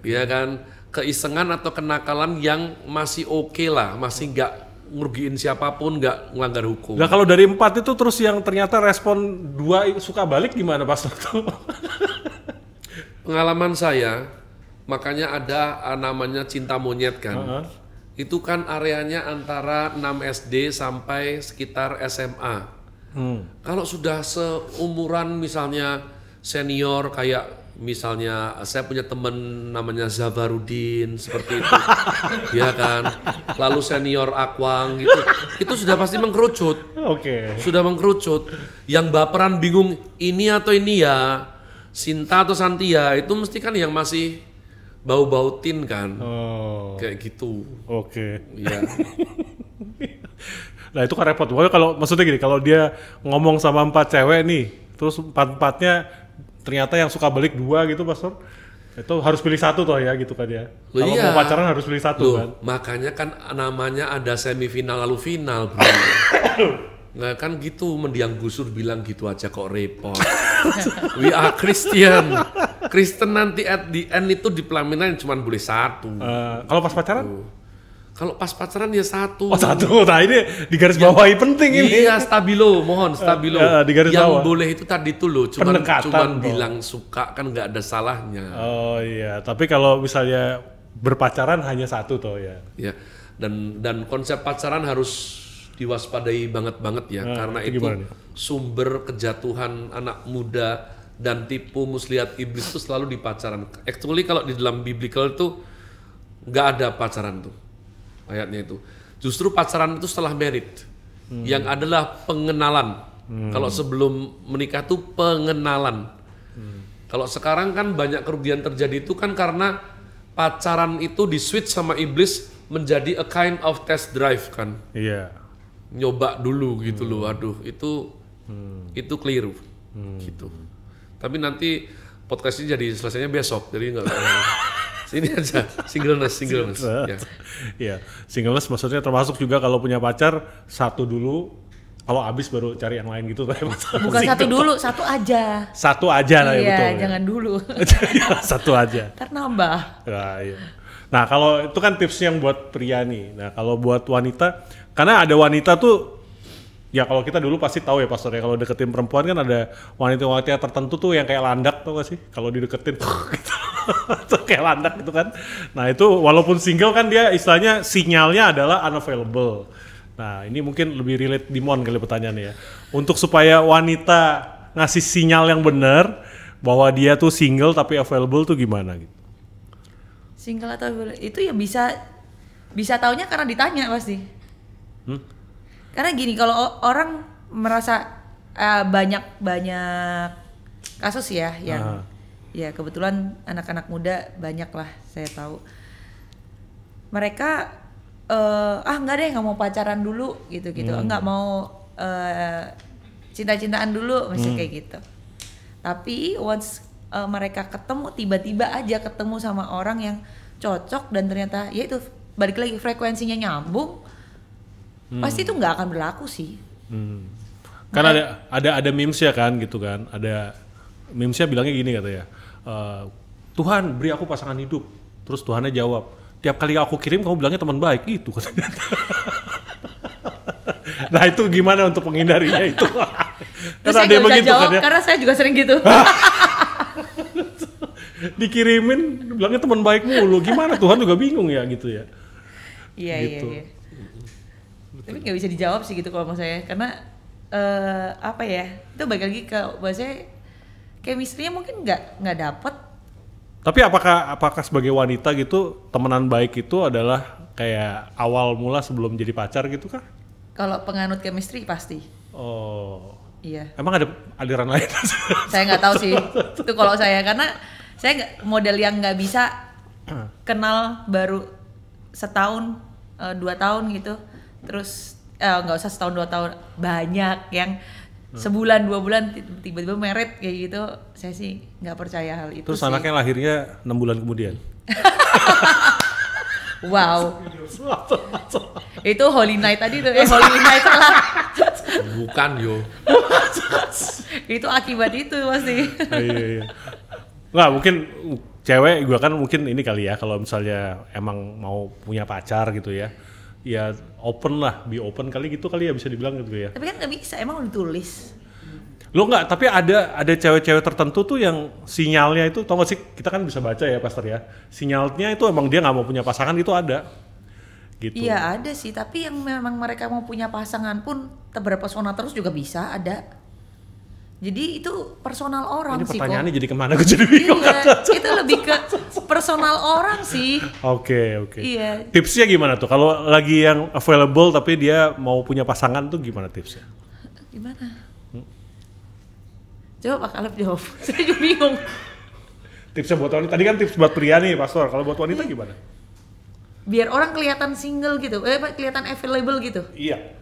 Iya kan, keisengan atau kenakalan yang masih oke lah, masih nggak ngerugiin siapapun, nggak melanggar hukum. Nah kalau dari 4 itu terus yang ternyata respon 2 suka balik gimana Pastor? Pengalaman saya, makanya ada namanya cinta monyet kan. Itu kan areanya antara 6 SD sampai sekitar SMA. Kalau sudah seumuran misalnya senior kayak misalnya saya punya teman namanya Zabarudin seperti itu, ya kan. Lalu senior Akwang gitu, itu sudah pasti mengkerucut. Sudah mengkerucut. Yang baperan bingung ini atau ini ya, Sinta atau Santia, itu mesti kan yang masih bau-bau tin kan, kayak gitu. Iya. Nah itu kan repot. Pokoknya kalau maksudnya gini, kalau dia ngomong sama 4 cewek nih, terus 4-4-nya ternyata yang suka balik 2 gitu Pastor, Itu harus pilih satu toh ya gitu kan ya. Loh, Kalau iya. mau pacaran harus pilih satu Loh, kan. makanya kan namanya ada semifinal lalu final, bro. Nah kan gitu, mendiang gusur bilang gitu aja kok repot. We are Christian. Kristen nanti at the end itu di pelaminan cuma boleh satu. Kalau pas pacaran? Kalau pas pacaran ya satu. Oh satu, nah ini di garis bawahi penting ini. Iya, stabilo, mohon stabilo. Di garis Yang bawah. boleh itu tadi tuh loh, cuman Pendekatan, toh. bilang suka kan nggak ada salahnya. Oh iya, tapi kalau misalnya berpacaran hanya satu toh ya. Ya, dan konsep pacaran harus diwaspadai banget ya, karena itu itu gimana nih? sumber kejatuhan anak muda dan tipu muslihat iblis itu selalu di pacaran. Actually kalau di dalam biblical itu nggak ada pacaran tuh ayatnya itu. Justru pacaran itu setelah merit, yang adalah pengenalan. Kalau sebelum menikah tuh pengenalan. Kalau sekarang kan banyak kerugian terjadi itu kan karena pacaran itu di switch sama iblis menjadi a kind of test drive kan. Iya. Nyoba dulu gitu loh, aduh itu keliru gitu. Tapi nanti podcast ini jadi selesainya besok, jadi nggak sini aja singleness ya. Iya, singleness maksudnya termasuk juga kalau punya pacar satu dulu, kalau habis baru cari yang lain gitu. Bukan satu dulu, satu aja. Satu aja lah ya, Iya, betul. Ya. jangan dulu. Satu aja. Ntar nambah. Nah, iya. Nah kalau itu kan tipsnya yang buat pria nih. Nah kalau buat wanita, karena ada wanita tuh, ya kalau kita dulu pasti tahu ya pastor ya, kalau deketin perempuan kan ada wanita-wanita tertentu tuh yang kayak landak, tau gak sih? Kalau dideketin gitu, kayak landak gitu kan. Nah itu walaupun single kan dia istilahnya sinyalnya adalah unavailable. Nah ini mungkin lebih relate Dimon kali pertanyaannya ya. Untuk supaya wanita ngasih sinyal yang benar bahwa dia tuh single tapi available tuh gimana gitu? Single atau itu ya bisa taunya karena ditanya pasti. Karena gini, kalau orang merasa banyak kasus ya yang ya kebetulan anak-anak muda banyak lah saya tahu. Mereka nggak deh, nggak mau pacaran dulu gitu, nggak mau cinta-cintaan dulu misalnya kayak gitu. Tapi once mereka ketemu, tiba-tiba aja ketemu sama orang yang cocok dan ternyata ya itu balik lagi frekuensinya nyambung, pasti itu nggak akan berlaku sih. Kan ada memes ya kan gitu kan, ada memesnya bilangnya gini katanya, Tuhan beri aku pasangan hidup, terus Tuhannya jawab, tiap kali aku kirim kamu bilangnya teman baik gitu katanya. Nah itu gimana untuk menghindarinya itu? Terus saya nggak bisa jawab kan, karena saya juga sering gitu. Dikirimin bilangnya teman baik mulu, gimana Tuhan juga bingung ya gitu ya. Iya gitu. iya. Tapi nggak bisa dijawab sih gitu kalau mau saya, karena apa ya, itu balik lagi ke bahasanya chemistry-nya mungkin nggak dapet. Tapi apakah sebagai wanita gitu temenan baik itu adalah kayak awal mula sebelum jadi pacar gitu kah? Kalau penganut chemistry pasti. Oh. Iya. Emang ada aliran lain? Saya nggak tahu sih. Itu kalau saya, karena saya nggak model yang nggak bisa kenal baru setahun 2 tahun gitu. Terus nggak usah setahun 2 tahun, banyak yang sebulan 2 bulan tiba-tiba married kayak gitu. Saya sih nggak percaya hal itu. Terus sih. anaknya lahirnya 6 bulan kemudian. Wow. Itu Holy Night tadi tuh, Holy Night salah. Bukan yo. Itu akibat itu pasti. Iya. Nggak, mungkin cewek juga kan mungkin ini kali ya, kalau misalnya emang mau punya pacar gitu ya. Ya open lah, be open kali gitu kali ya, bisa dibilang gitu ya. Tapi kan nggak bisa, emang udah ditulis. Lo nggak, tapi ada cewek-cewek tertentu tuh yang sinyalnya itu, tau gak sih, kita kan bisa baca ya pastor ya, sinyalnya itu emang dia nggak mau punya pasangan itu ada gitu. Iya ada sih, tapi yang memang mereka mau punya pasangan pun berpesona terus juga bisa ada. Jadi itu personal orang Ini sih kok. pertanyaannya jadi kemana, gue jadi bingung. Iya, itu lebih ke personal orang sih. Oke. Iya. Tipsnya gimana tuh kalau lagi yang available tapi dia mau punya pasangan tuh gimana tipsnya? Gimana? Coba Pak Kaleb jawab. Saya juga bingung. Tipsnya buat wanita, tadi kan tips buat pria nih pastor, kalau buat wanita gimana? Biar orang kelihatan single gitu, kelihatan available gitu. Iya.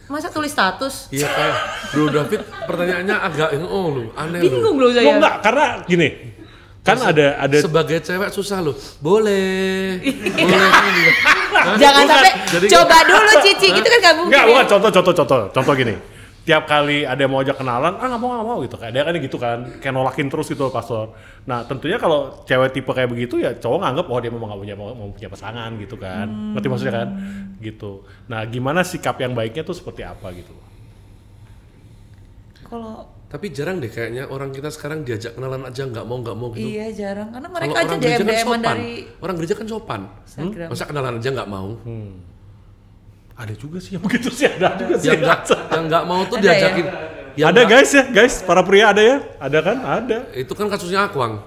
Masa tulis status? Iya kayak Bro David pertanyaannya agak lu aneh. Bingung loh. loh saya. Lo enggak, karena gini, Kan ada Sebagai cewek susah loh. Boleh. Boleh kan gitu. Jangan sampai Jadi- coba dulu Cici, itu kan gak mungkin. Enggak, ya. bukan contoh gini. Tiap kali ada yang mau ajak kenalan, nggak mau gitu. Kayak dia kan gitu kan, kayak nolakin terus gitu loh, Pastor. Nah tentunya kalau cewek tipe kayak begitu ya cowok nganggep oh dia memang nggak mau punya pasangan gitu kan. Ngerti maksudnya kan? Gitu. Nah gimana sikap yang baiknya tuh seperti apa gitu? Kalau Tapi jarang deh kayaknya orang kita sekarang diajak kenalan aja nggak mau gitu. iya jarang, karena Kalau mereka aja orang gereja kan DM-an sopan. dari Orang gereja kan sopan. Instagram. Masa kenalan aja nggak mau? Ada juga sih yang begitu sih, ada juga sih. Yang nggak mau tuh Ada ya? diajakin. Yang Ada nggak- guys, para pria ada ya? Ada kan? Ada. Itu kan kasusnya Akuang.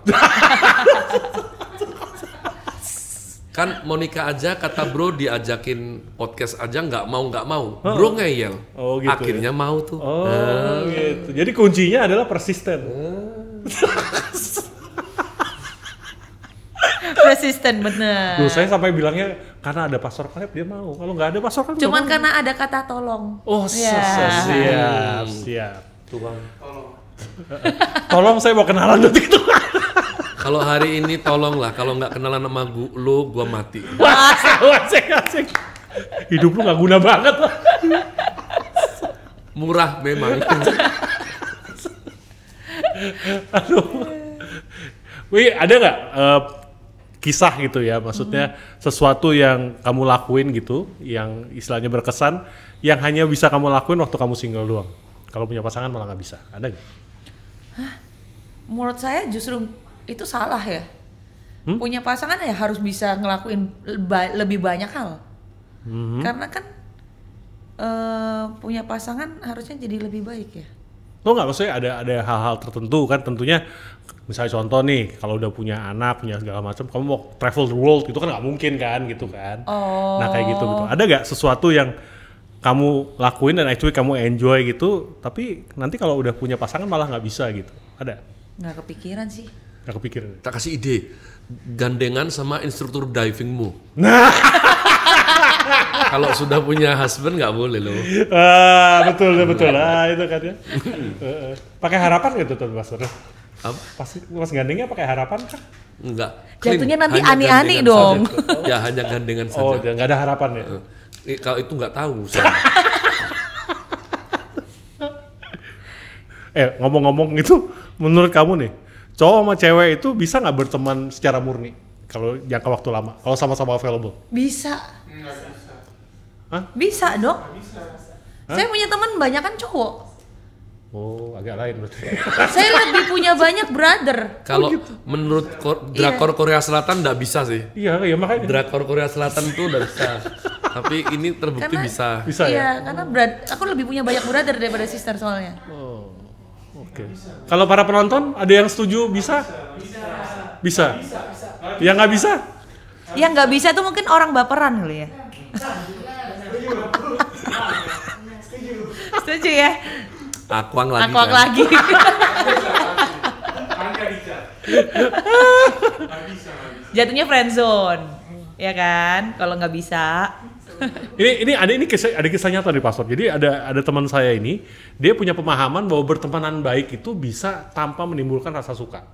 Kan Monica aja kata bro diajakin podcast aja nggak mau. Bro ngeyel. Oh, gitu Akhirnya mau tuh. Oh gitu. Jadi kuncinya adalah persisten. persisten bener. Loh, saya sampai bilangnya karena ada Pastor Kaleb dia mau. Kalau nggak ada Pastor Kaleb Cuman nggak mau. karena ada kata tolong. Oh Ya. siap. Tuang. Tolong saya mau kenalan dulu gitu. Kalau hari ini tolonglah kalau nggak kenalan sama gua mati. Wah, asik. Hidup lu nggak guna banget. Murah memang. Aduh. Wih, ada nggak kisah gitu ya? Maksudnya sesuatu yang kamu lakuin gitu, yang istilahnya berkesan, yang hanya bisa kamu lakuin waktu kamu single doang. Kalau punya pasangan malah nggak bisa. Ada nggak? Menurut saya justru itu salah ya. Punya pasangan ya harus bisa ngelakuin lebih banyak hal. Karena kan punya pasangan harusnya jadi lebih baik ya. Lo nggak maksudnya ada hal-hal tertentu kan tentunya misalnya contoh nih kalau udah punya anak punya segala macam kamu mau travel the world itu kan nggak mungkin kan gitu kan. Nah kayak gitu. Ada nggak sesuatu yang kamu lakuin dan actually kamu enjoy gitu tapi nanti kalau udah punya pasangan malah nggak bisa gitu? Ada? Nggak kepikiran sih. Nggak kepikiran? Tak kasih ide. Gandengan sama instruktur divingmu. Nah, Kalau sudah punya husband nggak boleh loh. betul. Itu kan ya. Pakai harapan gitu tuh Mas. Apa? Pas gandengnya pakai harapan kah? Enggak. Jatuhnya nanti Hanya ani-ani gandengan dong. saja. Ya hanya gandengan Oh, saja. nggak ada harapan ya. Kalau itu nggak tahu. Saya. Ngomong-ngomong gitu, menurut kamu nih, cowok sama cewek itu bisa nggak berteman secara murni kalau jangka waktu lama, kalau sama-sama available? Bisa. Hah? Bisa dong. Saya punya teman banyak kan cowok. Oh, agak lain berarti. Saya lebih punya banyak brother. Kalau menurut drakor Korea Selatan nggak bisa sih. Iya makanya. Drakor Korea Selatan tuh nggak bisa. Tapi ini terbukti Karena- bisa. Bisa ya? Iya, karena aku lebih punya banyak brother daripada sister soalnya. Oke. Kalau para penonton ada yang setuju bisa? Bisa. Yang nggak bisa? Yang nggak bisa tuh mungkin orang baperan kali ya. Setuju ya? Akuang lagi. Akuak kan? lagi. Jatuhnya friendzone, ya kan? Kalau nggak bisa. Ini kisah nyata nih Pastor. Jadi ada teman saya ini, dia punya pemahaman bahwa bertemanan baik itu bisa tanpa menimbulkan rasa suka.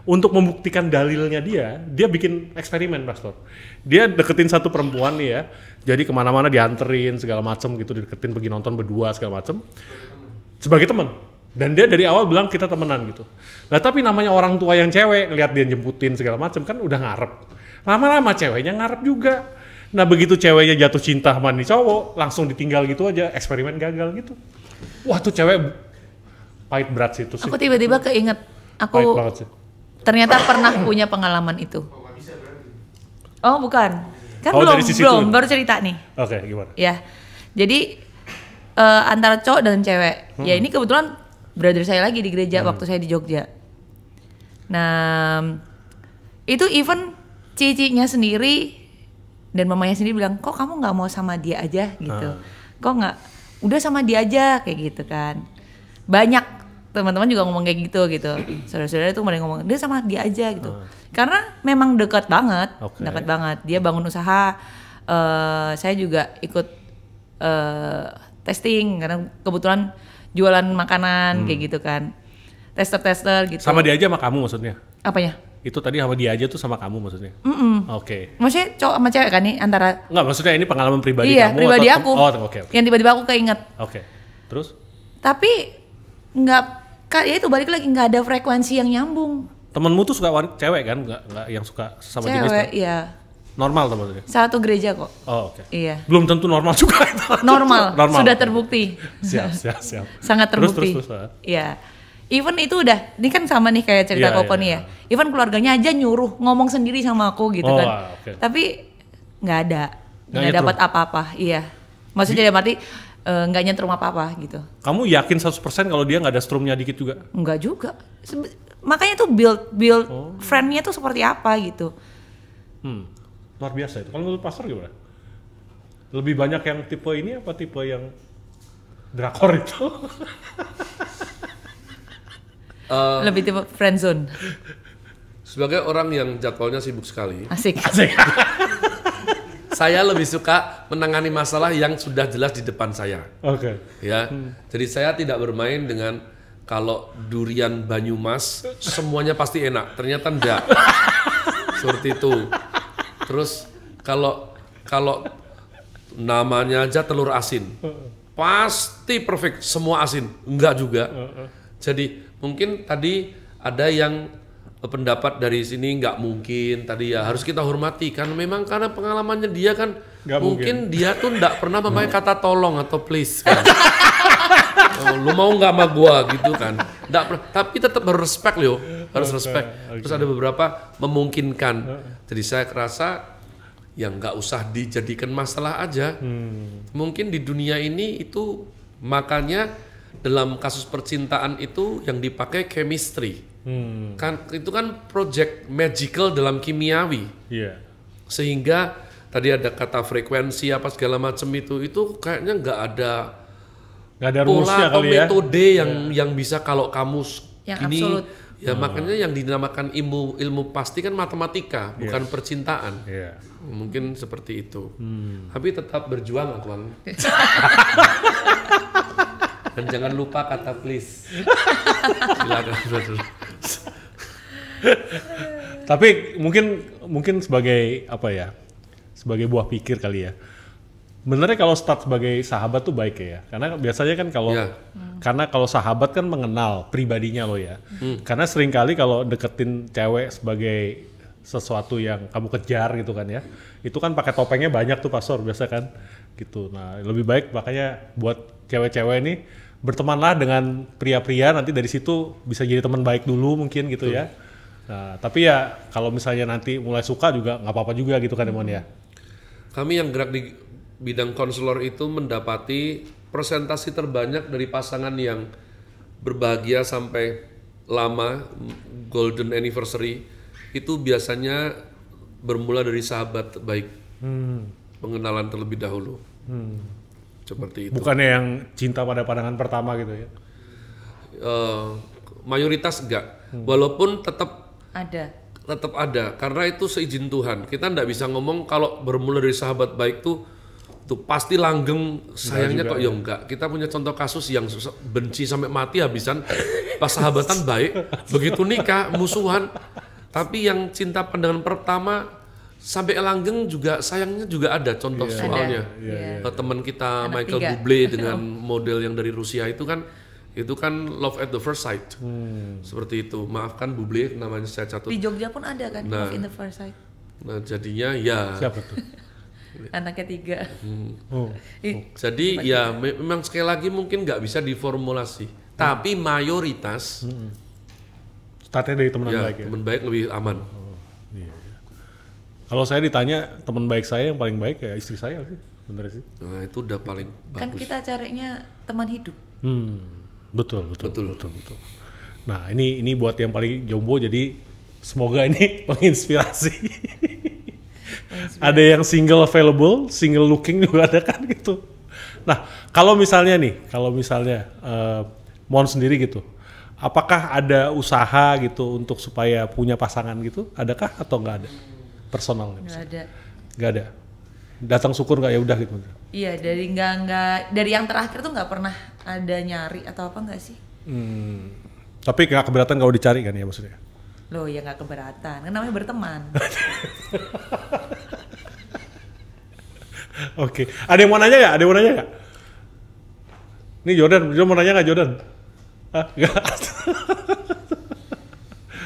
Untuk membuktikan dalilnya dia bikin eksperimen Pastor. Dia deketin satu perempuan nih ya, jadi kemana-mana dianterin segala macem gitu, dideketin pergi nonton berdua segala macem. Sebagai teman. Dan dia dari awal bilang kita temenan gitu. Nah tapi namanya orang tua yang cewek, ngeliat dia jemputin segala macem kan udah ngarep. Lama-lama ceweknya ngarep juga. Nah begitu ceweknya jatuh cinta sama nih cowok, langsung ditinggal gitu aja, eksperimen gagal gitu. Wah tuh cewek pahit berat sih itu sih. Aku tiba-tiba keinget, Pahit aku banget sih. ternyata pernah punya pengalaman itu. Oh bukan, kan Oh, belum dari sisi itu. baru cerita nih. Oke, gimana? Ya, jadi antara cowok dan cewek. Ya ini kebetulan brother saya lagi di gereja waktu saya di Jogja. Nah, itu even cicinya sendiri dan mamanya sendiri bilang, kok kamu nggak mau sama dia aja gitu? Kok nggak? Udah sama dia aja kayak gitu kan? Banyak teman-teman juga ngomong kayak gitu. Saudara-saudara itu mereka ngomong, dia sama dia aja gitu. Karena memang dekat banget, Oke. dekat banget. Dia bangun usaha, saya juga ikut testing karena kebetulan jualan makanan kayak gitu kan. Tester gitu. Sama dia aja sama kamu maksudnya? Apanya? Itu tadi sama dia aja tuh sama kamu maksudnya? Oke. Maksudnya cowok sama cewek kan nih antara. Enggak, maksudnya ini pengalaman pribadi Iya, kamu pribadi atau aku. Oh, oke. Yang tiba-tiba aku keinget. Oke. Terus? Tapi nggak, ya itu balik lagi nggak ada frekuensi yang nyambung. Temenmu tuh suka cewek kan? Enggak yang suka sama jenis? Cewek, iya. Normal tuh maksudnya? Satu gereja kok. Oh, oke. Iya. Belum tentu normal juga itu. Normal. Normal. Sudah terbukti. Siap. Sangat terbukti. Terus. Iya. Even itu udah, ini kan sama nih kayak cerita Iya, Koko iya, nih ya. Even keluarganya aja nyuruh ngomong sendiri sama aku gitu kan. Okay. Tapi nggak ada, nggak nyetrum. dapat apa-apa. Iya. Maksudnya dia mati nggak nyetrum apa-apa gitu. Kamu yakin 100% kalau dia nggak ada strumnya dikit juga? Enggak juga. Makanya tuh build friend-nya tuh seperti apa gitu. Luar biasa itu. Kalau menurut pastor gimana? Lebih banyak yang tipe ini apa tipe yang drakor itu? Lebih tipe friend zone. Sebagai orang yang jadwalnya sibuk sekali, Asik. saya lebih suka menangani masalah yang sudah jelas di depan saya. Oke. Ya, jadi saya tidak bermain dengan kalau durian Banyumas semuanya pasti enak. Ternyata enggak. Seperti itu. Terus kalau namanya aja telur asin, pasti perfect semua asin. Enggak juga. Jadi mungkin tadi ada yang pendapat dari sini nggak mungkin tadi ya harus kita hormati kan memang karena pengalamannya dia kan mungkin dia tuh nggak pernah memakai kata tolong atau please kan. Lu mau nggak sama gua gitu kan nggak pernah tapi tetap harus respect loh harus respect terus ada beberapa memungkinkan jadi saya kerasa yang nggak usah dijadikan masalah aja mungkin di dunia ini itu makanya dalam kasus percintaan itu yang dipakai chemistry kan itu kan project magical dalam kimiawi sehingga tadi ada kata frekuensi apa segala macam itu kayaknya nggak ada pola atau metode yang bisa kalau kamu yang gini absolut. Ya makanya yang dinamakan ilmu pasti kan matematika bukan percintaan mungkin seperti itu tapi tetap berjuang akuan dan jangan lupa kata please silakan. Tapi mungkin sebagai apa ya sebagai buah pikir kali ya benernya kalau start sebagai sahabat tuh baik ya karena biasanya kan kalau karena kalau sahabat kan mengenal pribadinya lo ya karena seringkali kalau deketin cewek sebagai sesuatu yang kamu kejar gitu kan ya itu kan pakai topengnya banyak tuh pastor biasa kan gitu nah lebih baik makanya buat cewek-cewek ini bertemanlah dengan pria-pria nanti dari situ bisa jadi teman baik dulu mungkin gitu ya nah tapi ya kalau misalnya nanti mulai suka juga nggak apa-apa juga gitu kan Emon ya kami yang gerak di bidang konselor itu mendapati persentase terbanyak dari pasangan yang berbahagia sampai lama golden anniversary itu biasanya bermula dari sahabat baik pengenalan terlebih dahulu seperti itu bukannya yang cinta pada pandangan pertama gitu ya mayoritas enggak walaupun tetap ada karena itu seizin Tuhan kita enggak bisa ngomong kalau bermula dari sahabat baik tuh pasti langgeng sayangnya kok ya enggak kita punya contoh kasus yang benci sampai mati habisan pas sahabatan baik begitu nikah musuhan tapi yang cinta pandangan pertama sampai langgeng juga sayangnya juga ada contoh soalnya teman kita Anak Michael 3. Bublé dengan model yang dari Rusia itu kan love at the first sight seperti itu maafkan Bublé namanya saya catat Di Jogja pun ada kan love in the first sight nah jadinya ya siapa tuh anaknya 3 jadi ya memang sekali lagi mungkin nggak bisa diformulasi tapi mayoritas startnya dari teman baik ya teman baik lebih aman kalau saya ditanya teman baik saya yang paling baik ya istri saya sih bener sih nah itu udah paling kan bagus kita carinya teman hidup betul. Nah ini buat yang paling jombo jadi semoga ini menginspirasi. Ada yang single available, single looking juga ada kan gitu. Nah kalau misalnya Mon sendiri gitu, apakah ada usaha gitu untuk supaya punya pasangan gitu? Adakah atau nggak ada? Personal nggak ada. Datang syukur nggak ya udah gitu. Iya dari nggak dari yang terakhir tuh nggak pernah ada nyari atau apa nggak sih? Tapi nggak keberatan kalau dicari kan ya maksudnya? Loh ya nggak keberatan, kan namanya berteman. Oke. Ada yang mau nanya nggak? Ada yang mau nanya nggak? Nih Jordan mau nanya nggak Jordan? Ah, nggak.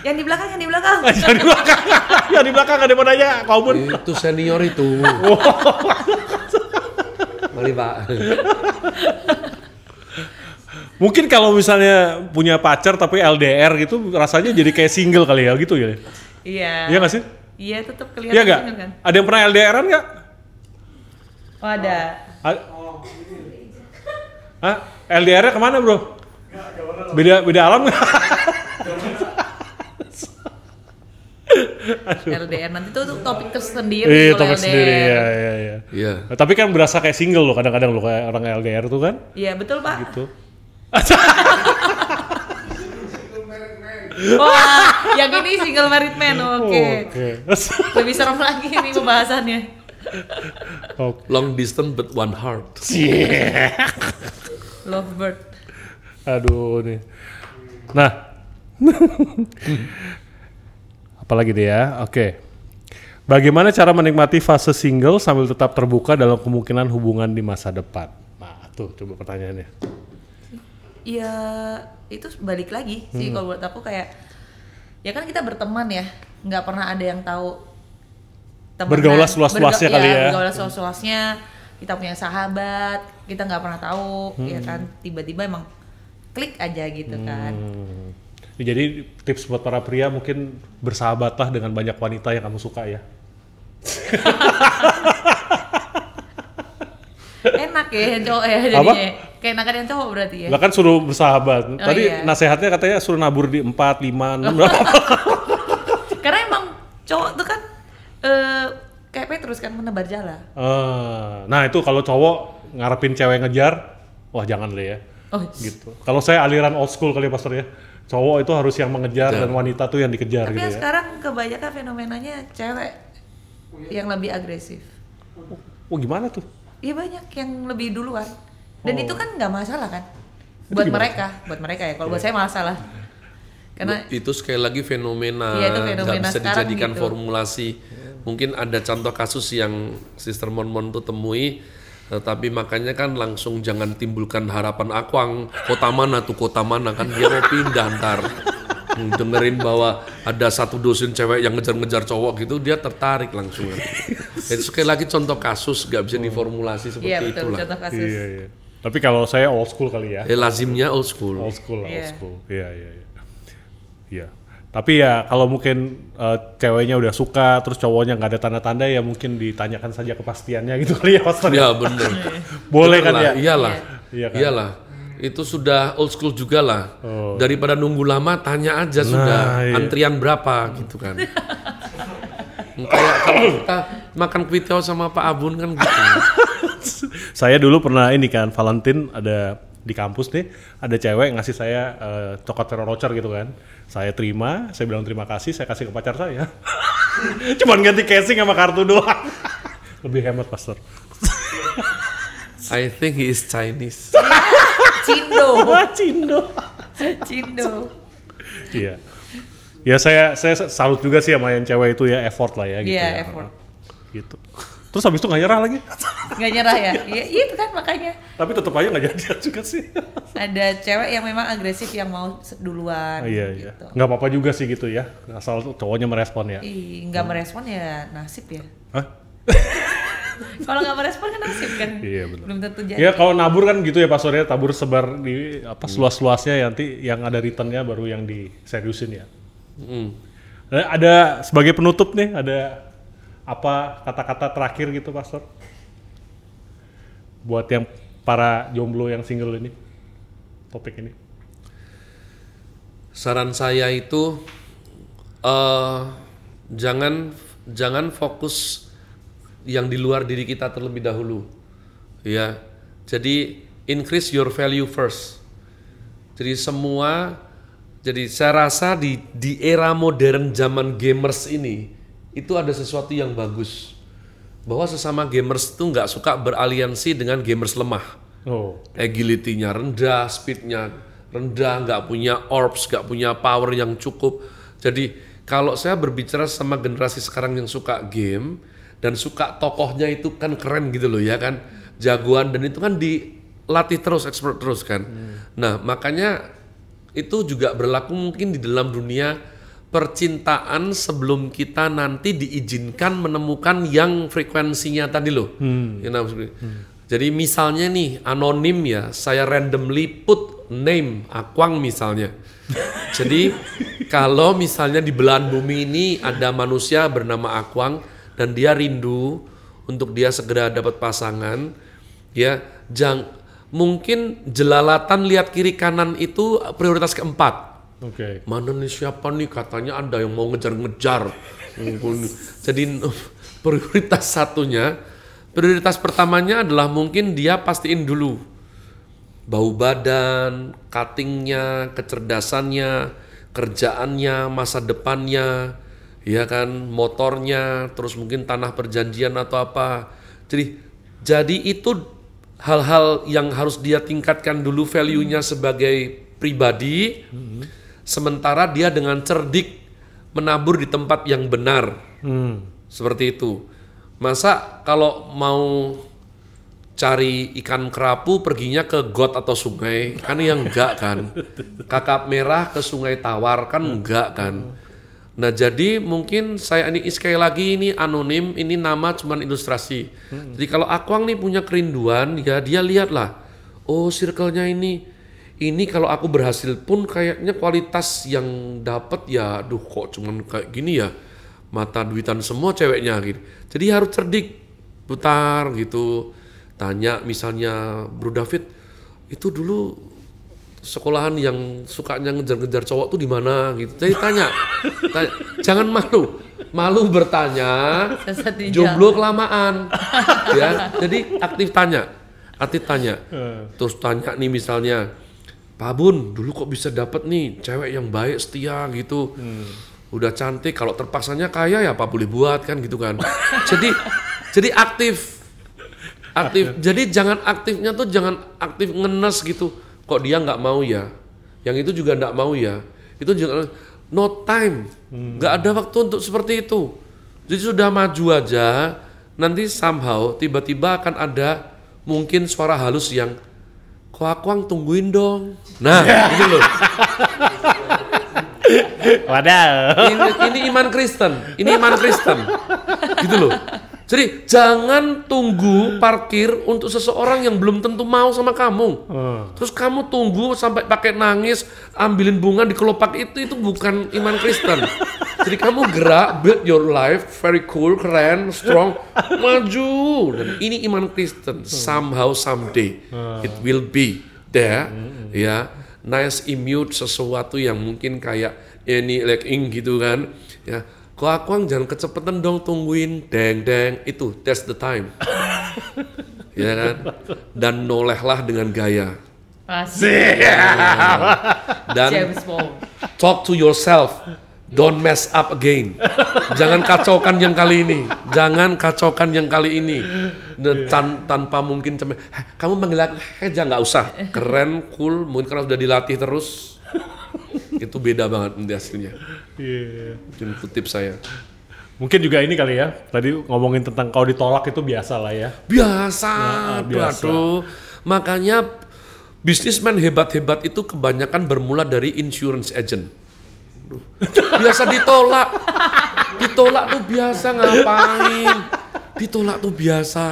Yang di belakang, yang di belakang. Yang di belakang, yang di belakang ada yang mau nanya, Kak Ubun. Itu senior itu. Mari Pak. Mungkin kalau misalnya punya pacar tapi LDR gitu rasanya jadi kayak single kali ya gitu ya? Iya. Iya nggak sih? Iya tetap kelihatan Iya nggak? single kan. Ada yang pernah LDR-an nggak? Oh ada. Hah? LDR-nya kemana bro? Beda alam nggak? LDR nanti tuh topik tersendiri. Iya kalau topik LDR. sendiri ya. Iya. Nah, tapi kan berasa kayak single loh kadang-kadang lo kayak orang LDR tuh kan? Iya betul Pak. Gitu. Wah, yang ini single married man, oke. Oke. Lebih serem lagi nih pembahasannya. Oke. Long distance but one heart. Yeah. Lovebird. Aduh nih. Nah. Apalagi deh ya. Oke. Bagaimana cara menikmati fase single sambil tetap terbuka dalam kemungkinan hubungan di masa depan? Nah, tuh coba pertanyaannya. Ya itu balik lagi sih kalau buat aku kayak ya kan kita berteman ya, nggak pernah ada yang tahu temenan. Bergaulah seluas-luasnya kali ya. Bergaulah seluas-luasnya, kita punya sahabat, kita nggak pernah tahu ya kan, tiba-tiba emang klik aja gitu kan. Jadi tips buat para pria mungkin bersahabatlah dengan banyak wanita yang kamu suka ya. Enak ya cowok ya jadinya. Keenakan yang cowok berarti ya. Lah kan suruh bersahabat. Oh, Tadi iya. nasehatnya katanya suruh nabur di 4, 5, 6 berapa? Karena emang cowok tuh kan kayak Petrus kan menebar jala. Nah itu kalau cowok ngarepin cewek ngejar, wah jangan deh ya. Oh, Gitu. Kalau saya aliran old school kali ya Pastor ya. Cowok itu harus yang mengejar dan wanita tuh yang dikejar tapi gitu yang ya. sekarang kebanyakan fenomenanya cewek yang lebih agresif. Oh gimana tuh? Iya banyak yang lebih duluan. Dan itu kan nggak masalah kan? Itu Buat gimana? mereka ya. Kalau buat saya masalah. Karena Itu sekali lagi fenomena, Iya, itu fenomena nggak bisa sekarang dijadikan gitu. formulasi. Mungkin ada contoh kasus yang Sister Mon tuh temui, tapi makanya kan langsung jangan timbulkan harapan akuang kota mana kan dia mau pindah ntar. Dengerin bahwa ada satu dosen cewek yang ngejar-ngejar cowok gitu, dia tertarik langsung. Jadi sekali lagi contoh kasus nggak bisa diformulasi seperti iya betul itulah. contoh kasus. Iya. Tapi kalau saya old school kali ya. Lazimnya old school. Old school. Iya. Iya. Iya. Tapi ya kalau mungkin ceweknya udah suka terus cowoknya nggak ada tanda-tanda ya mungkin ditanyakan saja kepastiannya gitu kali ya Pastor. Ya bener. Boleh Bener kan lah, ya? Iyalah. Iya kan? Iyalah. Itu sudah old school juga lah. Oh. Daripada nunggu lama, tanya aja sudah iya. antrian berapa gitu kan. Kayak kalau kita makan kuitiau sama Pak Abun kan gitu. Saya dulu pernah ini kan Valentine ada di kampus nih ada cewek ngasih saya coklat Ferrero Rocher gitu kan. Saya terima, saya bilang terima kasih, saya kasih ke pacar saya. Cuman ganti casing sama kartu doang. Lebih hemat Pastor. I think he is Chinese. Cindo. Cindo. Cindo. Iya. Ya saya salut juga sih sama yang cewek itu ya effort lah ya gitu. Iya, ya. effort. Gitu. Terus habis itu nggak nyerah lagi. Nggak nyerah ya? Iya itu kan makanya. Tapi tetap aja nggak jadi juga sih. Ada cewek yang memang agresif yang mau duluan. Iya. Gitu. Nggak apa-apa juga sih gitu ya. Asal cowoknya merespon ya. Nggak merespon ya nasib ya. Hah? Kalau nggak merespon kan nasib kan. Iya benar. Belum tentu jadi. Ya kalau nabur kan gitu ya Pak Surya, tabur sebar di apa seluas-luasnya ya, nanti yang ada returnnya baru yang diseriusin ya. Ada sebagai penutup nih, ada apa kata-kata terakhir gitu Pastor? Buat yang para jomblo yang single ini, topik ini. Saran saya itu jangan fokus yang di luar diri kita terlebih dahulu, ya. Jadi increase your value first. Jadi saya rasa di era modern zaman gamers ini itu ada sesuatu yang bagus, bahwa sesama gamers itu nggak suka beraliansi dengan gamers lemah. Oh, Agility-nya rendah, speed-nya rendah, nggak punya orbs, nggak punya power yang cukup. Jadi kalau saya berbicara sama generasi sekarang yang suka game dan suka tokohnya itu kan keren gitu loh ya kan, jagoan, dan itu kan dilatih terus, expert terus kan. Nah makanya itu juga berlaku mungkin di dalam dunia percintaan sebelum kita nanti diizinkan menemukan yang frekuensinya tadi loh. Jadi misalnya nih anonim ya, saya randomly put name Akwang misalnya. Jadi kalau misalnya di belahan bumi ini ada manusia bernama Akwang dan dia rindu untuk dia segera dapat pasangan, ya mungkin jelalatan lihat kiri kanan itu prioritas keempat. Mana nih siapa nih, katanya ada yang mau ngejar-ngejar. Jadi prioritas satunya, prioritas pertamanya adalah mungkin dia pastiin dulu bau badan, cuttingnya, kecerdasannya, kerjaannya, masa depannya, ya kan, motornya, terus mungkin tanah perjanjian atau apa. Jadi itu hal-hal yang harus dia tingkatkan dulu value-nya sebagai pribadi. Sementara dia dengan cerdik menabur di tempat yang benar. Seperti itu. Masa kalau mau cari ikan kerapu perginya ke got atau sungai, kan ya enggak kan. Kakap merah ke sungai tawar, kan enggak kan. Nah jadi mungkin saya ini sekali lagi ini anonim, ini nama cuman ilustrasi. Jadi kalau Akwang nih punya kerinduan, ya dia lihatlah, oh circle-nya ini kalau aku berhasil pun kayaknya kualitas yang dapat ya, aduh kok cuman kayak gini ya, mata duitan semua ceweknya gitu. Jadi harus cerdik, putar gitu. Tanya misalnya, Bro David, itu dulu sekolahan yang sukanya ngejar-ngejar cowok tuh di mana gitu. Jadi tanya, jangan malu bertanya, jomblo kelamaan, ya. Jadi aktif tanya. Terus tanya nih misalnya, Pak Bun, dulu kok bisa dapet nih cewek yang baik, setia gitu, udah cantik, kalau terpaksanya kaya ya apa boleh buat kan gitu kan. Jadi aktif. Jadi jangan aktifnya tuh jangan aktif ngenes gitu. Kok dia nggak mau ya? Yang itu juga nggak mau ya? Itu juga no time. Nggak ada waktu untuk seperti itu. Jadi sudah maju aja. Nanti somehow tiba-tiba akan ada mungkin suara halus yang, kok Akwang tungguin dong. Nah, gitu loh. Waduh. Ini iman Kristen. Gitu loh. Jadi jangan tunggu parkir untuk seseorang yang belum tentu mau sama kamu. Terus kamu tunggu sampai pakai nangis, ambilin bunga di kelopak, itu bukan iman Kristen. Jadi kamu gerak, build your life, very cool, keren, strong, maju. Dan ini iman Kristen. Somehow, someday, it will be there. Ya, nice immune sesuatu yang mungkin kayak ini like gitu kan. Ya. Kok Akwang jangan kecepetan dong, tungguin, deng, itu, that's the time. Ya kan? Dan nolehlah dengan gaya. Asik. Dan talk to yourself, don't mess up again. Jangan kacaukan yang kali ini. Tanpa mungkin kamu panggil aku aja, nggak usah. Keren, cool, mungkin karena sudah dilatih terus. Itu beda banget nanti hasilnya. Mungkin kutip saya. Mungkin juga ini kali ya, tadi ngomongin tentang kalau ditolak itu biasa lah ya. Biasa. Aduh. Makanya bisnismen hebat-hebat itu kebanyakan bermula dari insurance agent. Biasa ditolak. Ditolak tuh biasa, ngapain? Ditolak tuh biasa.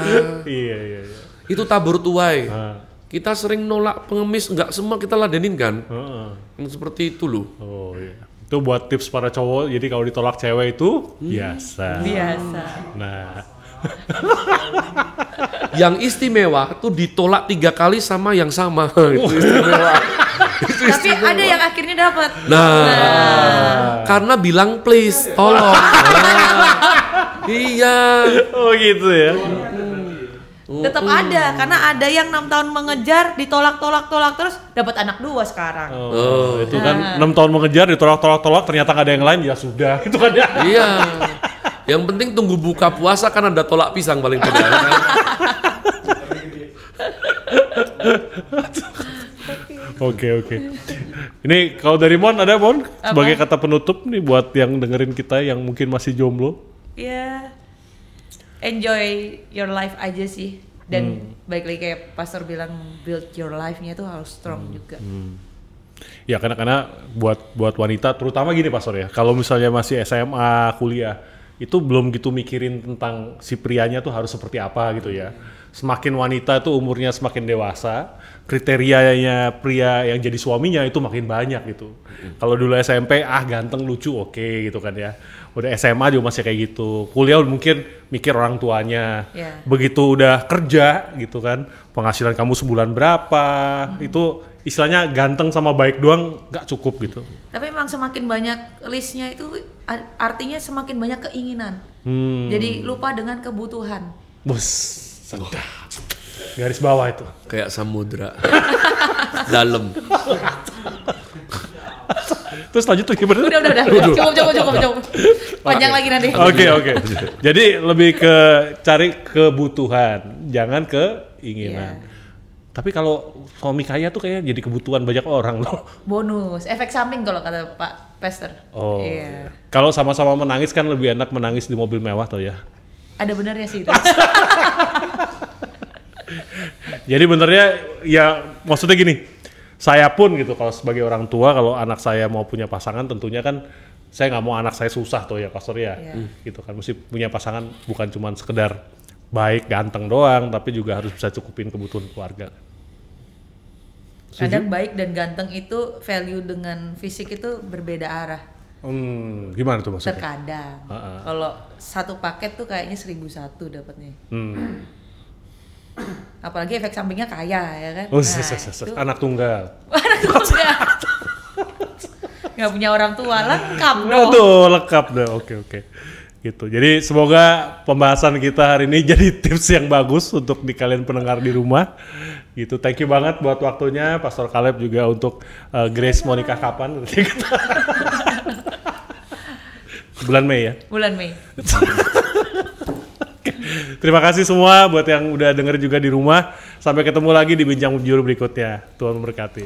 Iya. Itu tabur tuai. Kita sering nolak pengemis, nggak semua kita ladenin kan? Yang seperti itu loh. Oh iya. Itu buat tips para cowok, jadi kalau ditolak cewek itu biasa. Nah. Yang istimewa tuh ditolak 3 kali sama yang sama. Itu istimewa. Tapi ada yang akhirnya dapat. Nah, karena bilang please, tolong. Iya. Oh gitu ya. Tetap ada, karena ada yang 6 tahun mengejar, ditolak terus dapat anak 2 sekarang. Itu kan 6 tahun mengejar, ditolak, ternyata nggak ada yang lain, ya sudah, gitu kan ya. Iya. Yang penting tunggu buka puasa kan ada tolak pisang paling tidak. Oke. Ini kalau dari Mon ada Mon Apa? sebagai kata penutup nih buat yang dengerin kita yang mungkin masih jomblo. Ya, enjoy your life aja sih. Dan baik lagi kayak Pastor bilang, build your life-nya tuh harus strong juga. Ya karena buat wanita terutama gini Pastor ya. Kalau misalnya masih SMA, kuliah, itu belum gitu mikirin tentang si prianya tuh harus seperti apa gitu ya. Semakin wanita tuh umurnya semakin dewasa, kriterianya pria yang jadi suaminya itu makin banyak gitu. Kalau dulu SMP ganteng lucu oke gitu kan ya. Udah SMA juga masih kayak gitu. Kuliah mungkin mikir orang tuanya. Yeah. Begitu udah kerja gitu kan, penghasilan kamu sebulan berapa, itu istilahnya ganteng sama baik doang nggak cukup gitu. Tapi emang semakin banyak listnya itu artinya semakin banyak keinginan. Jadi lupa dengan kebutuhan. Bos, sedap. Garis bawah itu. Kayak samudra. Dalam. Terus lanjut tuh gimana? Udah. Cukup. Panjang lagi nanti. Oke. Jadi lebih ke cari kebutuhan, jangan keinginan. Iya. Tapi kalau suami kaya tuh kayak jadi kebutuhan banyak orang loh. Bonus, efek samping kalau kata Pak Pester. Oh. Iya. Kalau sama-sama menangis kan lebih enak menangis di mobil mewah tuh ya. Ada benarnya sih itu. Jadi benernya ya maksudnya gini, saya pun gitu kalau sebagai orang tua kalau anak saya mau punya pasangan tentunya kan saya nggak mau anak saya susah tuh ya Pastor ya. Iya. Gitu kan mesti punya pasangan bukan cuma sekedar baik ganteng doang tapi juga harus bisa cukupin kebutuhan keluarga. Kadang baik dan ganteng itu value dengan fisik itu berbeda arah. Gimana tuh maksudnya? Terkadang. Kalau satu paket tuh kayaknya 1.001 dapatnya. Apalagi efek sampingnya kaya ya kan. Oh, itu anak tunggal. anak tunggal. Nggak punya orang tua lengkap dong. Aduh, lengkap deh. Oke. Gitu. Jadi semoga pembahasan kita hari ini jadi tips yang bagus untuk di kalian pendengar di rumah. Gitu. Thank you banget buat waktunya Pastor Caleb juga untuk Grace mau nikah kapan? Bulan Mei ya. Bulan Mei. Terima kasih semua buat yang udah dengerin juga di rumah. Sampai ketemu lagi di bincang juru berikutnya. Tuhan memberkati.